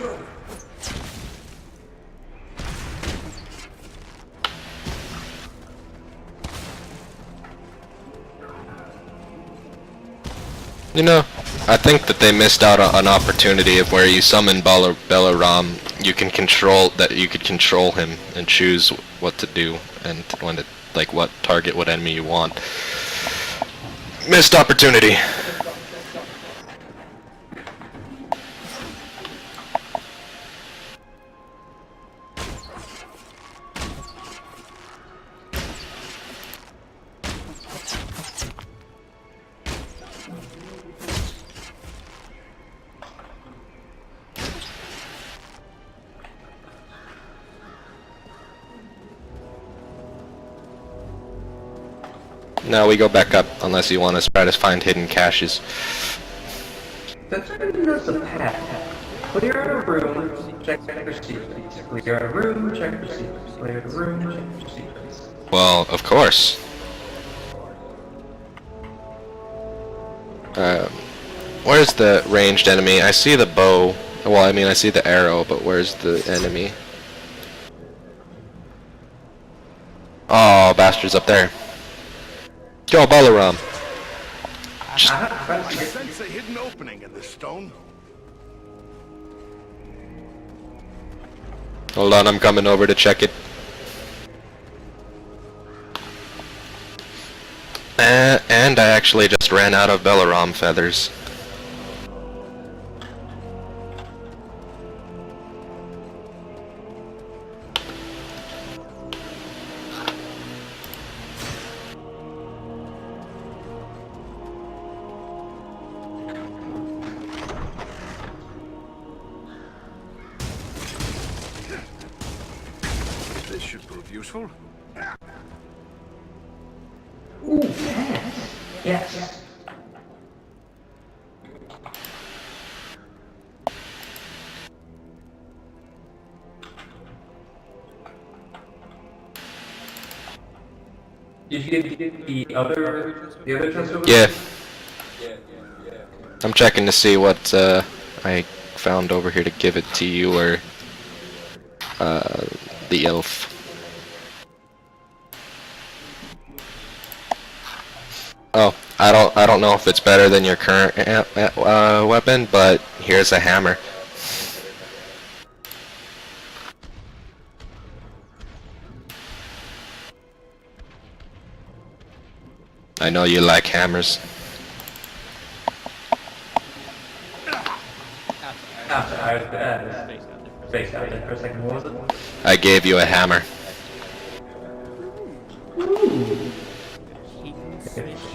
You know, I think that they missed out on an opportunity of where you summon Balaram, you can control him and choose what to do and when like what target, what enemy you want. Missed opportunity. Now we go back up, unless you want to try to find hidden caches. That's a path. Clear a room, check for secrets. Clear a room, check for secrets. Clear a room, check for secrets. Well, of course. Where's the ranged enemy? I see the bow. Well, I mean, I see the arrow, but where's the enemy? Oh, bastard's up there. Go, Balaram. I sense a hidden opening in this stone. Hold on, I'm coming over to check it. And I actually just ran out of Balaram feathers. This should prove useful. Ooh, yes. Did you get the other chest over Yeah. I'm checking to see what I found over here to give it to you, or the elf. Oh, I don't know if it's better than your current weapon, but here's a hammer. I know you like hammers. Spaced out there for a second. What was it? I gave you a hammer. Ooh.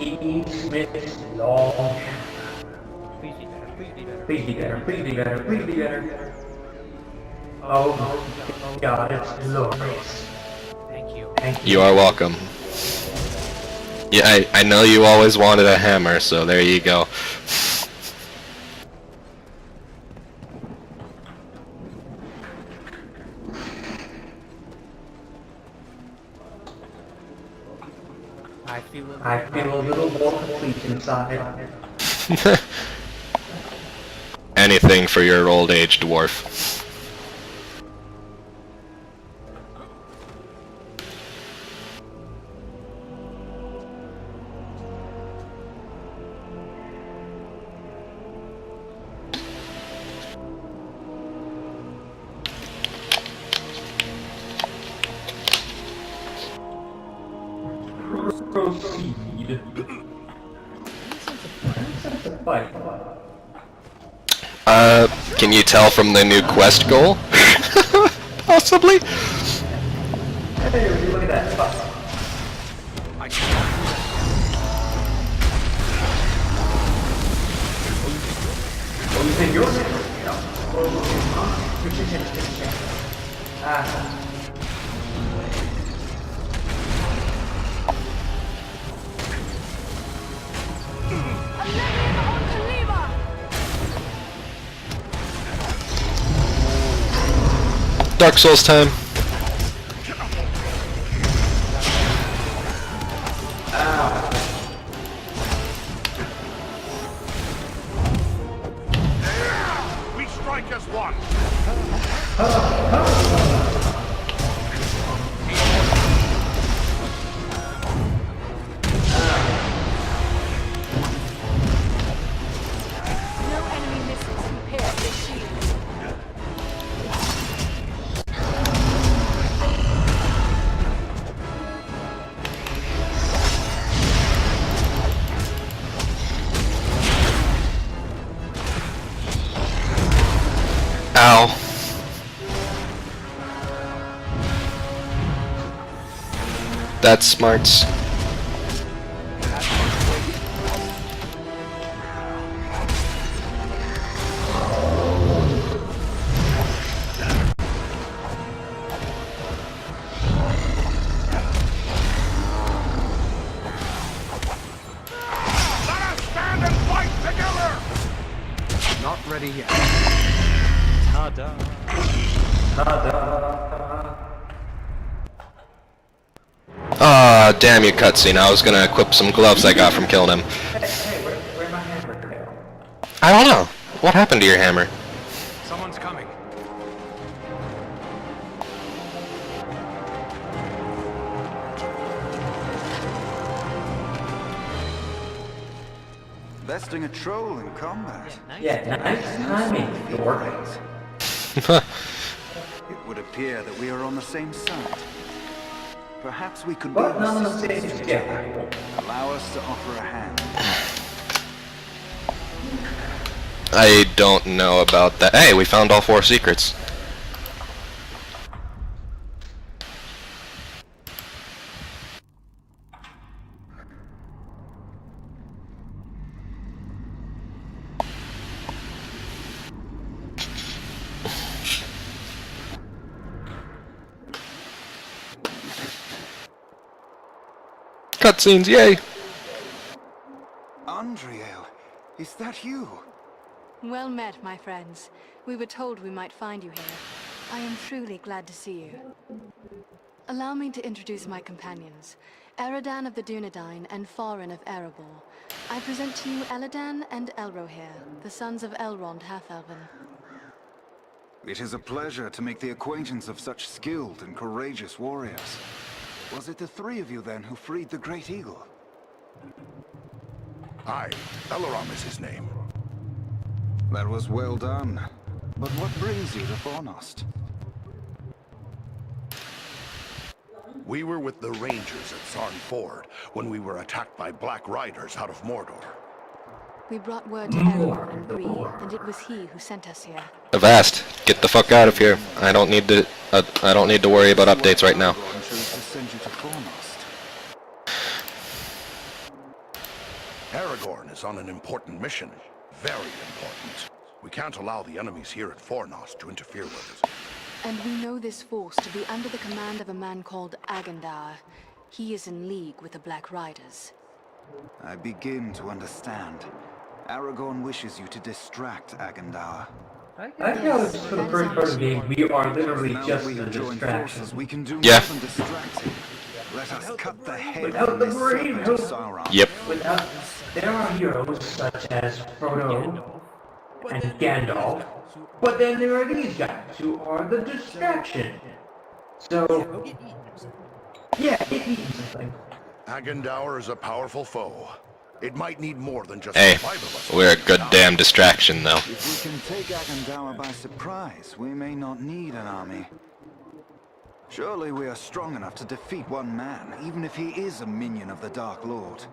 Keysmith's long. Please be better. Please be better. Please be better. Oh my God, it's glorious. Thank you. Thank you. You are welcome. Yeah, I know you always wanted a hammer, so there you go. I feel a little more complete inside. Anything for your old age, dwarf. Proceed. Can you tell from the new quest goal? Possibly? Hey, would you look at that? Fuck. I can't do that. Oh, you think yours? Yeah. Ah. Dark Souls time. We strike as one. No enemy missiles can pierce this shield. Ow. That's smarts. Let us stand and fight together! Not ready yet. Ta-da. Ah, damn you, cutscene. I was gonna equip some gloves I got from killing him. Hey, where'd my hammer go? I don't know. What happened to your hammer? Someone's coming. Besting a troll in combat. Yeah, nice timing, dork. It would appear that we are on the same side. Perhaps we could But be not on the assistants same together. together. Allow us to offer a hand. I don't know about that. Hey, we found all 4 secrets. Cutscenes, yay! Andriel, is that you? Well met, my friends. We were told we might find you here. I am truly glad to see you. Allow me to introduce my companions. Eridan of the Dunedain and Farin of Erebor. I present to you Eladan and Elrohir, the sons of Elrond Half-Elven. It is a pleasure to make the acquaintance of such skilled and courageous warriors. Was it the 3 of you then who freed the Great Eagle? Aye, Elaram is his name. That was well done. But what brings you to Fornost? We were with the Rangers at Sarn Ford when we were attacked by Black Riders out of Mordor. We brought word to Elrond in Bree, and it was he who sent us here. Avast, get the fuck out of here. I don't need to worry about updates right now. Aragorn is on an important mission. Very important. We can't allow the enemies here at Fornost to interfere with it. And we know this force to be under the command of a man called Agendaur. He is in league with the Black Riders. I begin to understand. Aragorn wishes you to distract Agendaur. I feel it's for the first part of the game, we are literally just a distraction. We can do Yeah. more than distract him. Let us cut the head Without from the this brain, serpent of Sauron. Yep. Without, there are heroes such as Frodo and Gandalf, but then there are these guys who are the distraction. So, yeah, get eating something. Agendaur is a powerful foe. It might need more than just Hey, the 5 of us. we're a good damn distraction though. If we can take Agendaur by surprise, we may not need an army. Surely we are strong enough to defeat one man, even if he is a minion of the Dark Lord.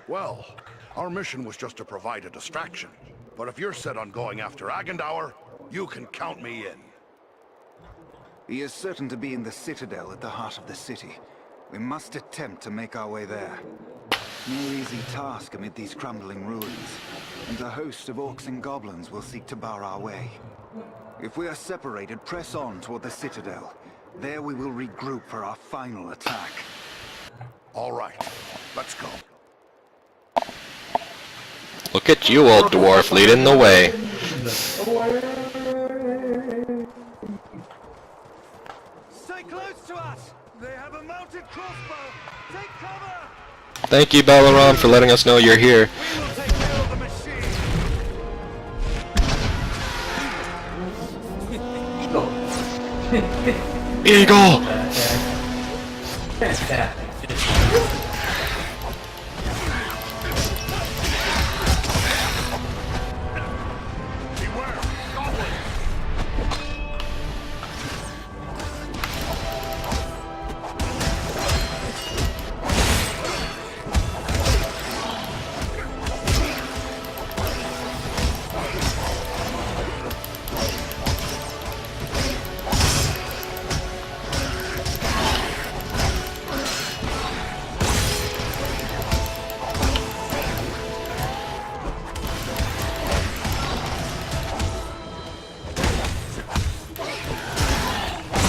Well, our mission was just to provide a distraction. But if you're set on going after Agendaur, you can count me in. He is certain to be in the citadel at the heart of the city. We must attempt to make our way there. No easy task amid these crumbling ruins, and a host of orcs and goblins will seek to bar our way. If we are separated, press on toward the citadel. There we will regroup for our final attack. All right, let's go. Look at you, old dwarf, leading the way. Stay close to us! They have a mounted crossbow! Take cover! Thank you, Balaram, for letting us know you're here. We will take care of the machine! Eagle!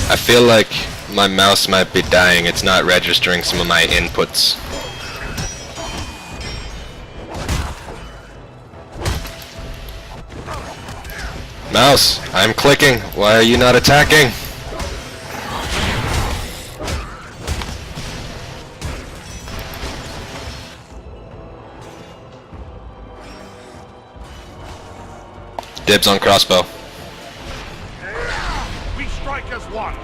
I feel like my mouse might be dying. It's not registering some of my inputs. Mouse, I'm clicking. Why are you not attacking? Dibs on crossbow. We strike as one.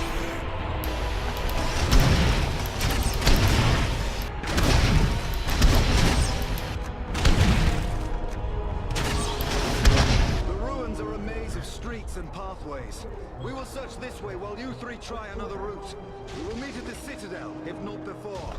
The ruins are a maze of streets and pathways. We will search this way while you three try another route. We will meet at the citadel, if not before.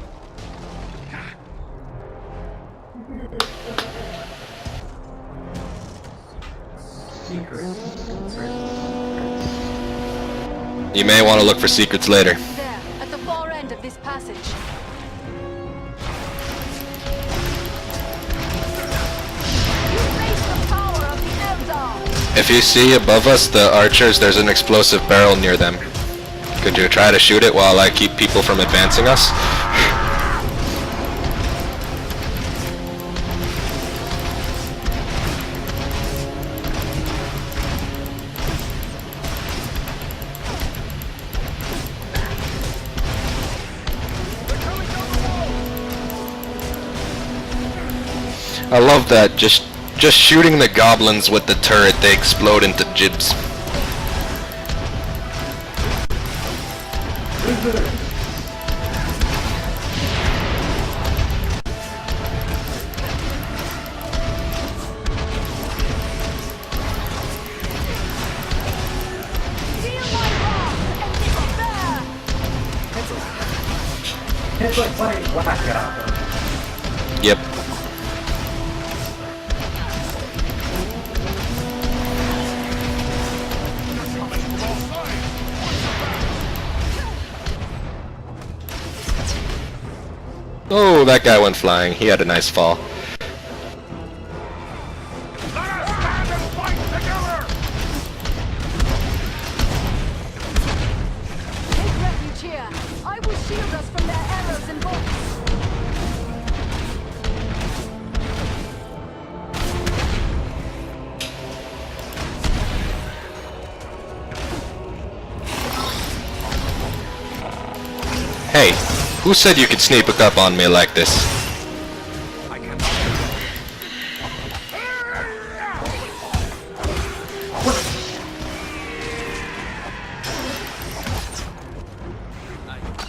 You may want to look for secrets later. There, at the far end of this passage. You face the power of the Eldar! If you see above us the archers, there's an explosive barrel near them. Could you try to shoot it while I keep people from advancing us? I love that. Just shooting the goblins with the turret, they explode into jibs. Feel my wrath and despair! It's like playing Blackout. Yep. Oh, that guy went flying. He had a nice fall. Let us stand and fight together! Take refuge here. I will shield us from their arrows and bolts. Hey, who said you could sneak up on me like this?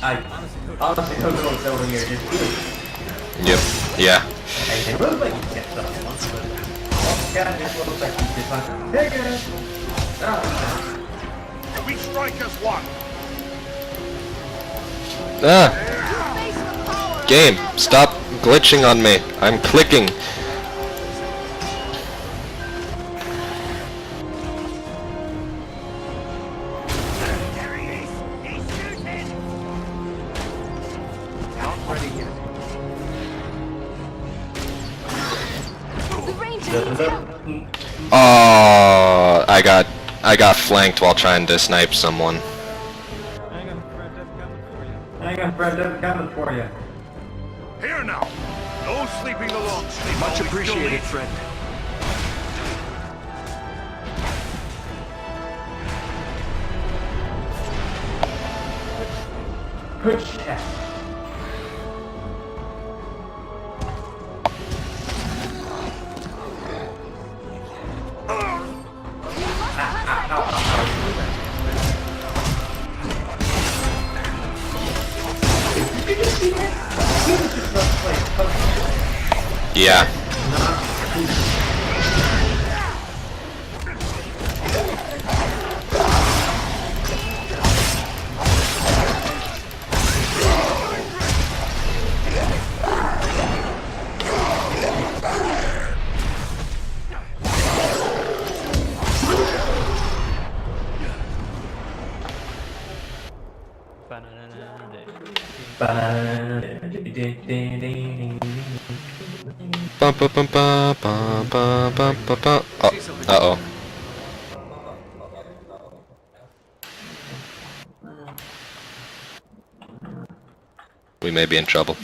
I honestly don't know what's over here. Just Yep. Yeah. it looks like you kept something. Yeah, it looks like you just like, hey guys. We strike as one. Ah. Game, stop glitching on me. I'm clicking. Oh, I got flanked while trying to snipe someone. I got friend up coming for you. Here now! No sleeping alone. Much appreciated, friend. Push test. Yeah. Bum, bum, bum, bum, bum, bum, bum, bum, bum. Oh, uh-oh. We may be in trouble.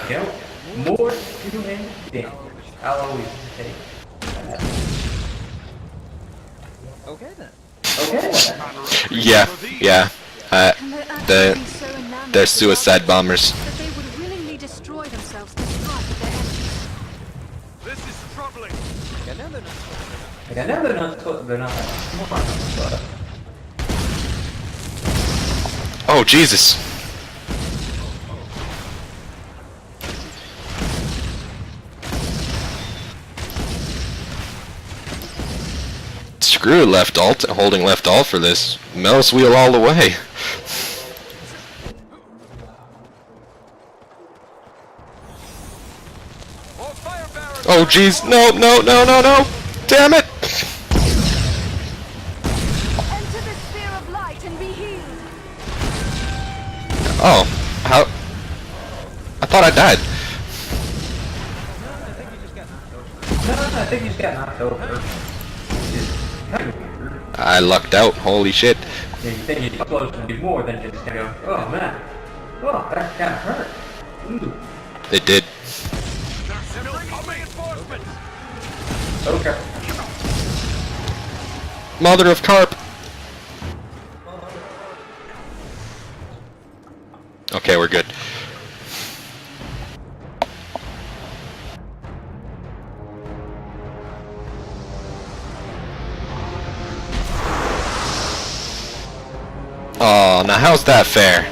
You know, more two-handed damage. I'll always take that. Okay then. Okay. Yeah. They're suicide bombers. That they would willingly destroy themselves to spite their enemies. This is troubling. I know they're not. Like, I know they're not that smart, but... Oh, Jesus. Screw left alt, holding left alt for this. Mouse wheel all the way. Oh jeez, no. Damn it! Enter the sphere of light and be healed. Oh, how? I thought I died. I think you just got knocked over. I lucked out, holy shit. You think you're supposed to do more than just go, oh man, oh, that kinda hurt. Ooh. It did. Okay. Mother of carp. Okay, we're good. Oh, now how's that fair?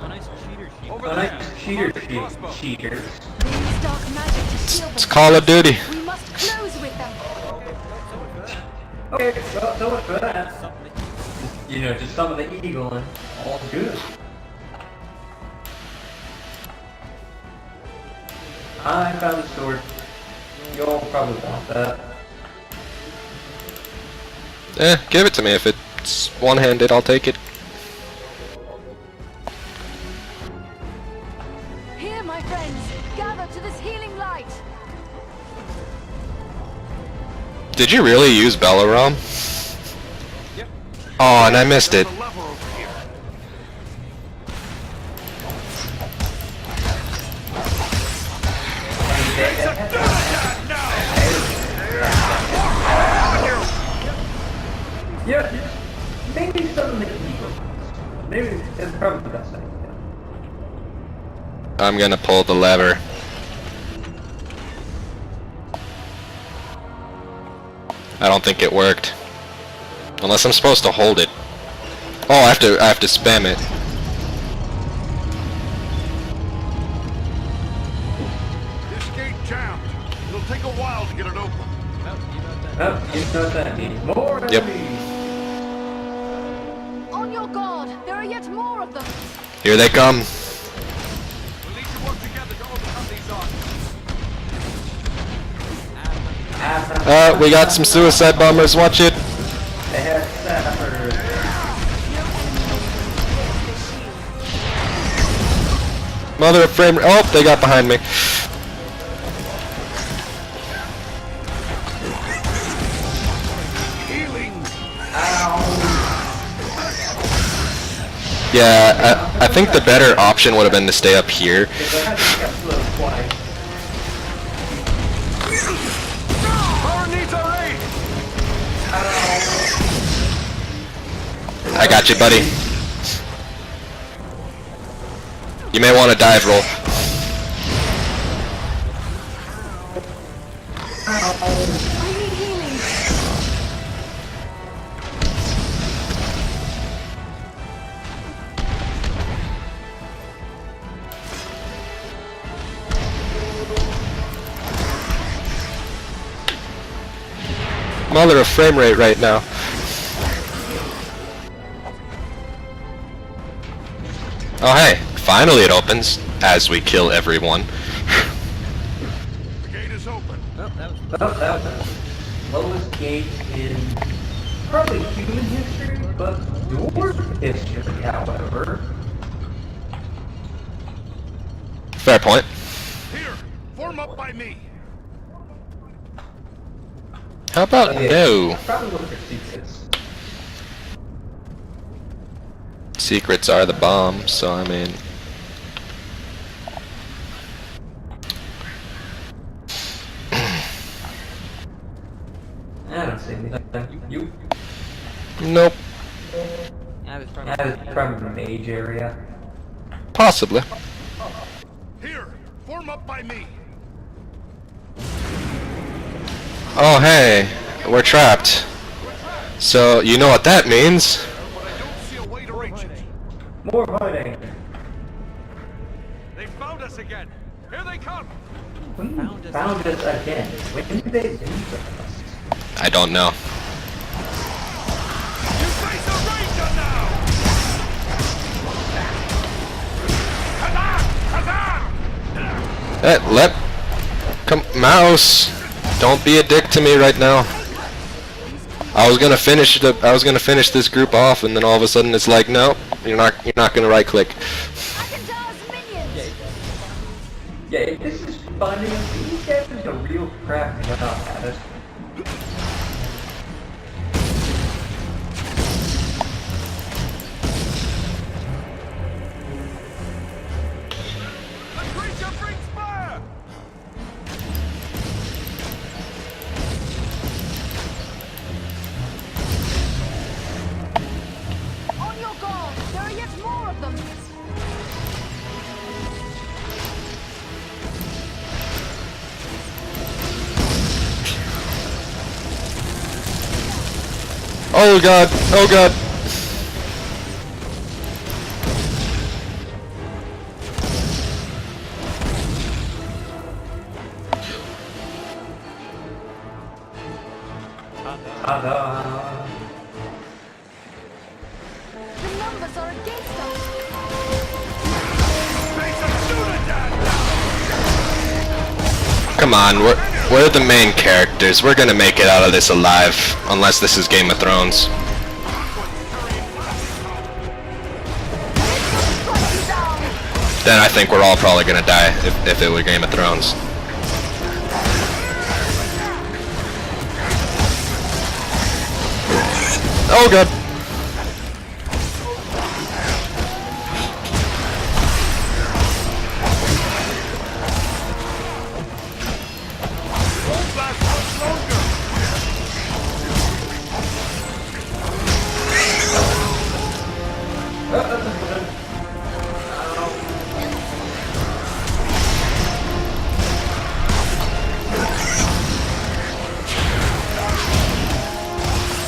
A nice cheater sheet. A nice cheater sheet. Cheaters. These dark magic to shield It's Call of Duty. We must close with them. Okay, well, so much for that. You know, just some of the eagle and all good. I found a sword. You'll probably want that. Give it to me. If it's one-handed, I'll take it. Here, my friends, gather to this healing light. Did you really use Balaram? Yep. Oh, and I missed it. Yeah, maybe some of the eagle. Maybe it's probably the best thing. I'm gonna pull the lever. I don't think it worked. Unless I'm supposed to hold it. Oh, I have to spam it. This gate jammed. It'll take a while to get it open. Oh, you know what that means. More Yep. enemies. On your guard, there are yet more of them. Here they come. We got some suicide bombers, watch it. They have sappers. Mother of frame. Oh, they got behind me. Yeah, I think the better option would have been to stay up here. I got you, buddy. You may want to dive roll. Mother of frame rate right now. Oh hey, finally it opens as we kill everyone. The gate is open. That was lowest gate in probably human history, but dwarf history, however. Fair point. Here, form up by me. How about no? Probably look for secrets. Secrets are the bomb, so I mean... I don't see anything. You? Nope. Yeah, it's probably the mage area. Possibly. Here, form up by me. Oh hey, we're trapped. So, you know what that means. But I don't see a way to reach it. More fighting. They found us again. Here they come. Found us again. When did they do that? I don't know. You face a ranger now. Come, mouse. Don't be a dick to me right now. I was gonna finish this group off, and then all of a sudden it's like, no, you're not gonna right click. Yeah, if this is funny, these guys are the real crap enough at it. The creature brings fire. On your guard! There are yet more of them! Oh god, oh god. The numbers are against us! Come on, we're the main characters. We're gonna make it out of this alive, unless this is Game of Thrones. Then I think we're all probably gonna die if it were Game of Thrones. Oh god.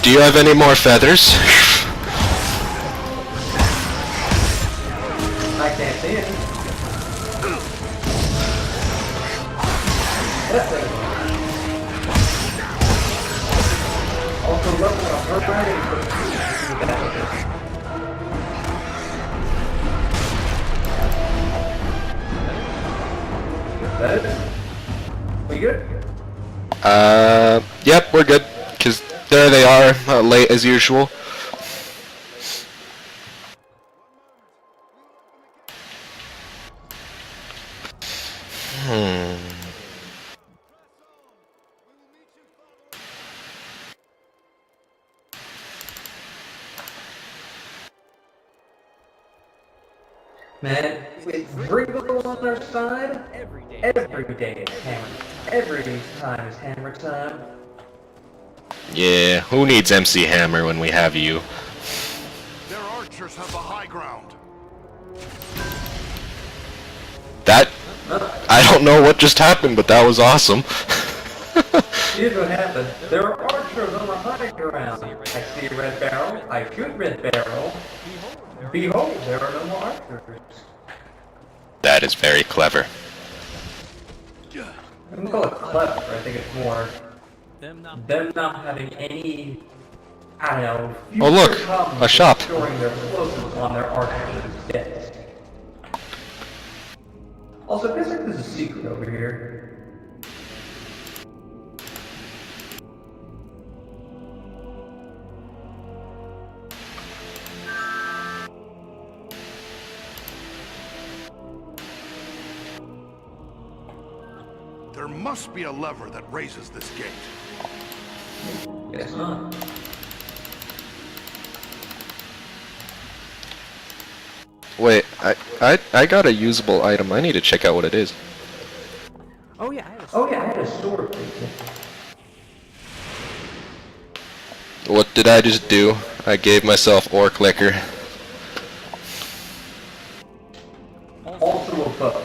Do you have any more feathers? I can't see it. Also, look at her riding. We good? Yep, we're good. Because there they are, late as usual. Man, with Regal on their side, every day is hammer. Every time is hammer time. Yeah, who needs MC Hammer when we have you? Their archers have the high ground. That... I don't know what just happened, but that was awesome. Here's what happened. There are archers on the high ground. I see a red barrel. I shoot red barrel. Behold, there are no more archers. That is very clever. I wouldn't call it clever. I think it's more them not having any, I don't know, Oh look, a shop. storing their explosives on their archers dead. Also, I guess like there's a secret over here. There must be a lever that raises this gate. Guess not. Wait, I got a usable item. I need to check out what it is. Oh yeah, I had a sword. What did I just do? I gave myself orc liquor. Also a bow.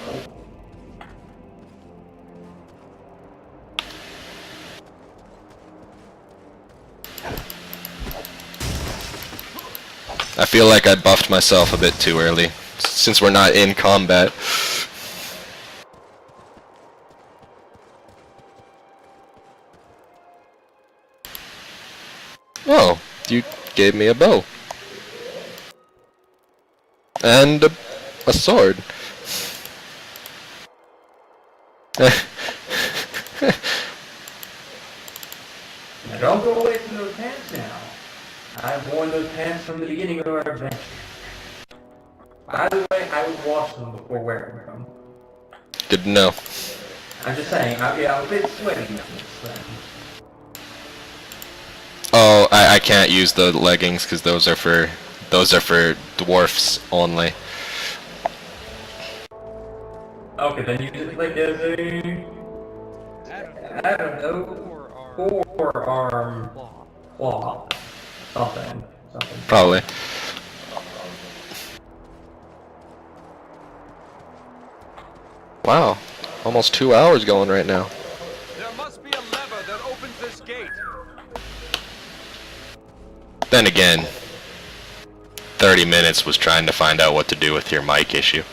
I feel like I buffed myself a bit too early, since we're not in combat. Oh, you gave me a bow. And a sword. Don't go away from those pants now. I've worn those pants from the beginning of our adventure. By the way, I would wash them before wearing them. Good to know. I'm just saying, I'm a bit sweaty on this thing. Oh, I can't use the leggings because those are for dwarfs only. Okay, then use it like as a, I don't know, forearm claw. Something. Probably. Wow, almost 2 hours going right now. There must be a lever that opens this gate. Then again, 30 minutes was trying to find out what to do with your mic issue.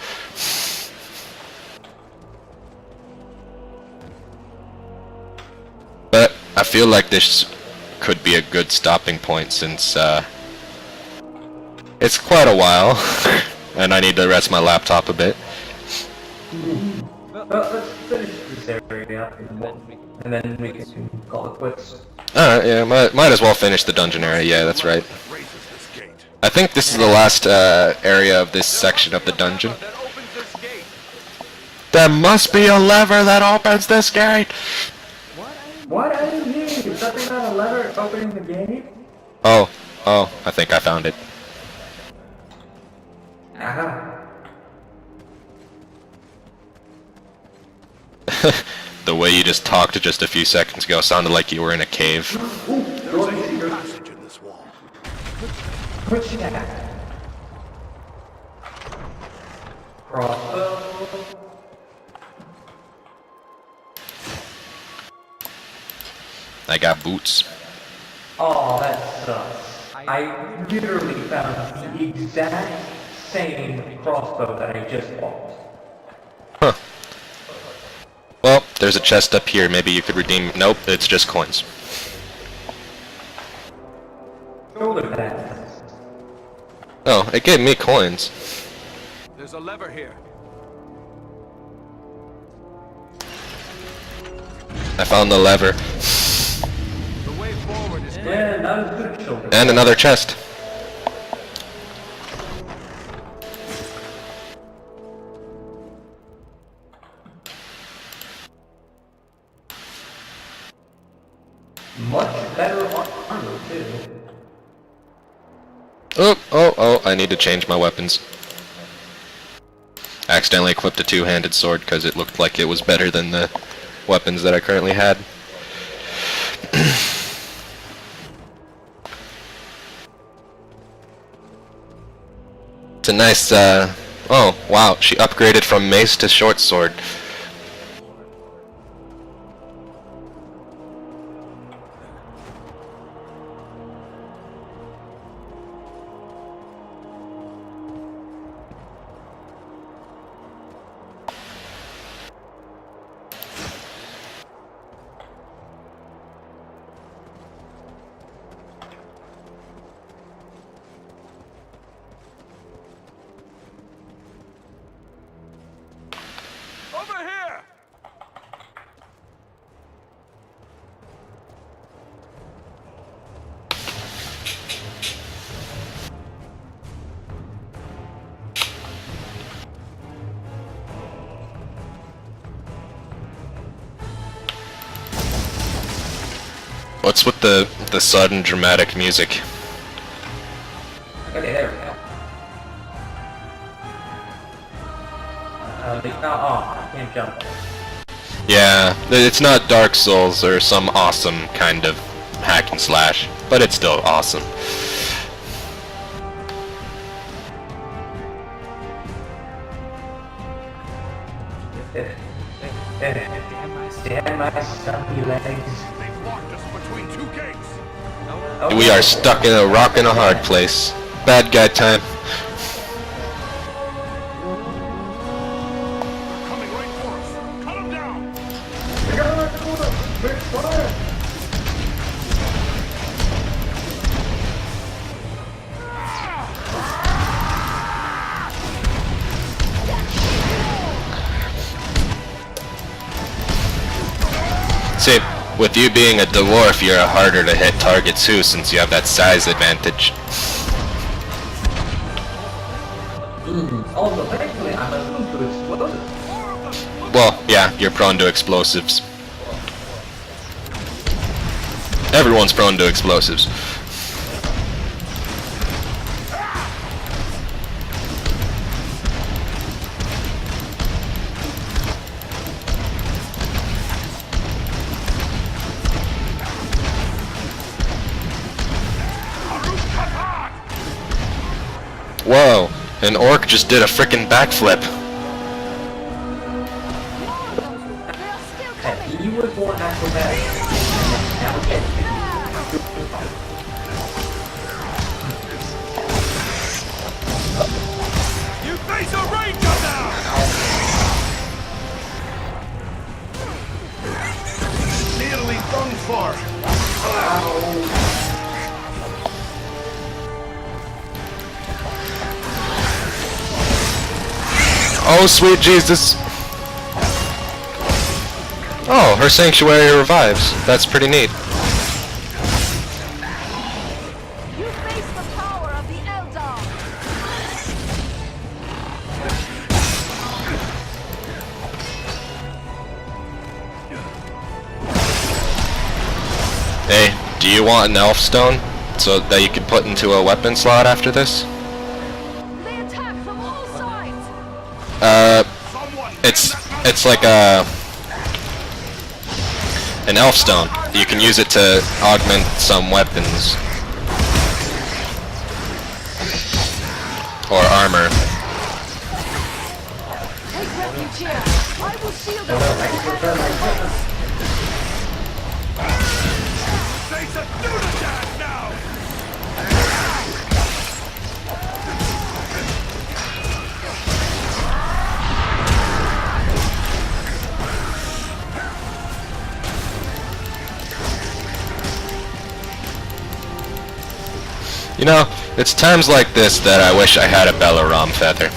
But I feel like this could be a good stopping point since it's quite a while and I need to rest my laptop a bit. Well, let's finish this area and then we can call it quits. Alright, yeah, might as well finish the dungeon area, yeah, that's right. I think this is the last area of this section of the dungeon. There must be a lever that opens this gate! What? I didn't hear you. Something about a lever opening the gate? Oh, I think I found it. Aha. The way you just talked just a few seconds ago sounded like you were in a cave. There's a hidden passage in this wall. What's that? Crossbow. I got boots. Oh, that sucks. I literally found the exact same crossbow that I just bought. Huh. Well, there's a chest up here. Maybe you could redeem... Nope, it's just coins. Shoulder pads. Oh, it gave me coins. There's a lever here. I found the lever. The way forward is clear. Yeah, that was good. And another chest. Much better armor too. Oh, I need to change my weapons. I accidentally equipped a two-handed sword because it looked like it was better than the weapons that I currently had. It's a nice, oh, wow, she upgraded from mace to short sword. Over here! What's with the sudden dramatic music? Okay, there we go. They fell off. I can't jump. Yeah, it's not Dark Souls or some awesome kind of hack and slash, but it's still awesome. Damn my stuffy legs. They've locked us between two gates. We are stuck in a rock and a hard place. Bad guy time. They're coming right for us. Cut them down. See, with you being a dwarf, you're a harder to hit target too, since you have that size advantage. Also, thankfully, I'm immune to explosives. Well, yeah, you're prone to explosives. Everyone's prone to explosives. Whoa, an orc just did a frickin' backflip. He was more acrobatic. Now get You face a ranger now! Nearly done for. Oh, sweet Jesus. Oh, her sanctuary revives. That's pretty neat. You face the power of the Eldar. Hey, do you want an elf stone so that you can put into a weapon slot after this? They attack from all sides. It's like an elf stone. You can use it to augment some weapons or armor. Take refuge here. I will shield us. Face a Dunadan now! You know, it's times like this that I wish I had a Belaram feather.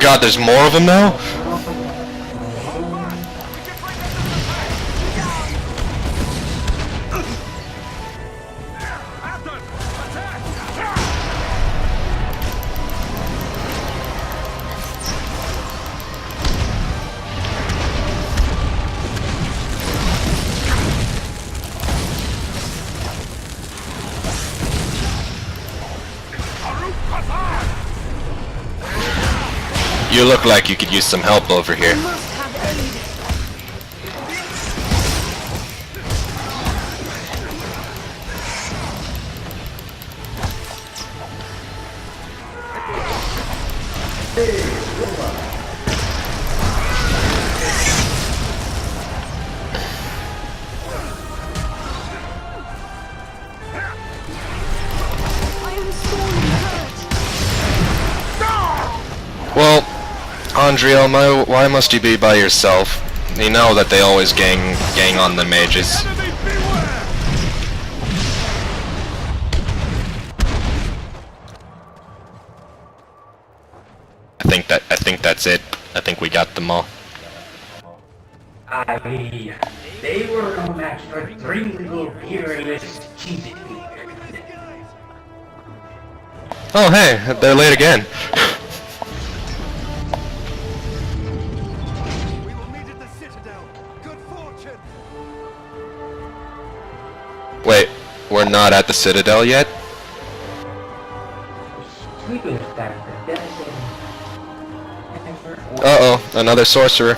god, there's more of them now? You look like you could use some help over here. Well, Andriel, why must you be by yourself? You know that they always gang on the mages. I think that's it. I think we got them all. They were no match for 3 little imperialist cheated. Oh hey, they're late again. Wait, we're not at the Citadel yet? Uh-oh, another sorcerer.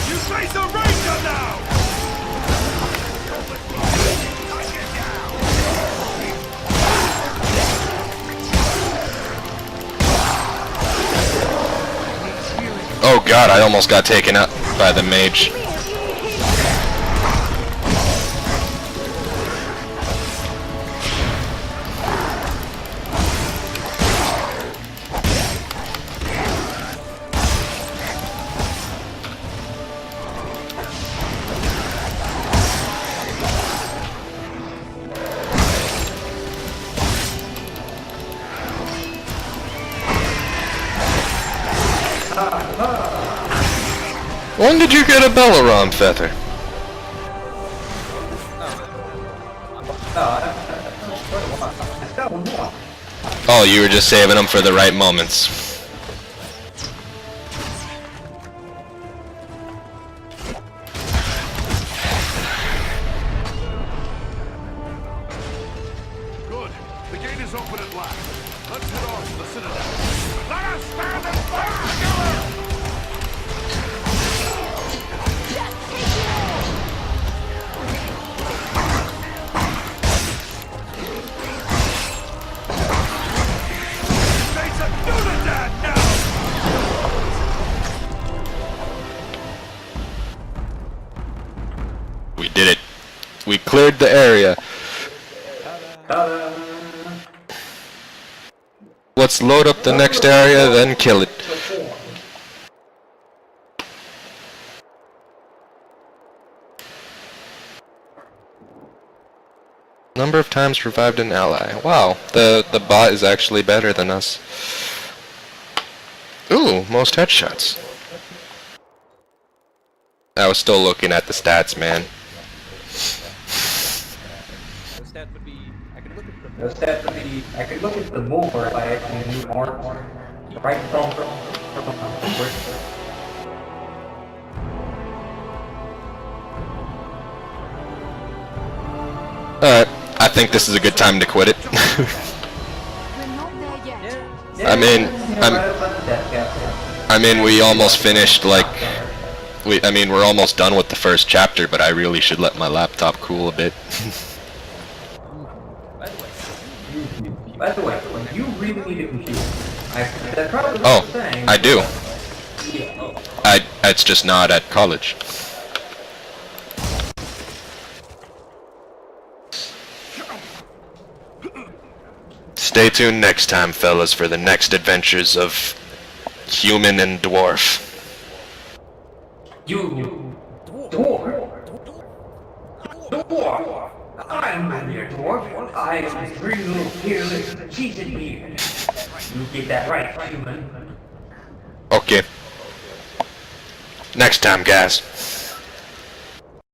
You face a ranger now! Oh god, I almost got taken out by the mage. When did you get a Belaram feather? Oh, you were just saving them for the right moments. Good. The gate is open at last. Let's head on to the Citadel. Let us stand and fight together! We did it. We cleared the area. Let's load up the next area, then kill it. Number of times revived an ally. Wow, the bot is actually better than us. Ooh, most headshots. I was still looking at the stats, man. I could look at the more if I actually knew more. Right from Alright, I think this is a good time to quit it. I mean, we almost finished, like, we're almost done with the first chapter, but I really should let my laptop cool a bit. By the way, you really need a computer. Oh, I do. It's just not at college. Stay tuned next time, fellas, for the next adventures of human and dwarf. You dwarf? Dwarf? dwarf. I am no mere dwarf. I am a real, fearless, cheated beard. You get that right, human. Okay. Next time, guys.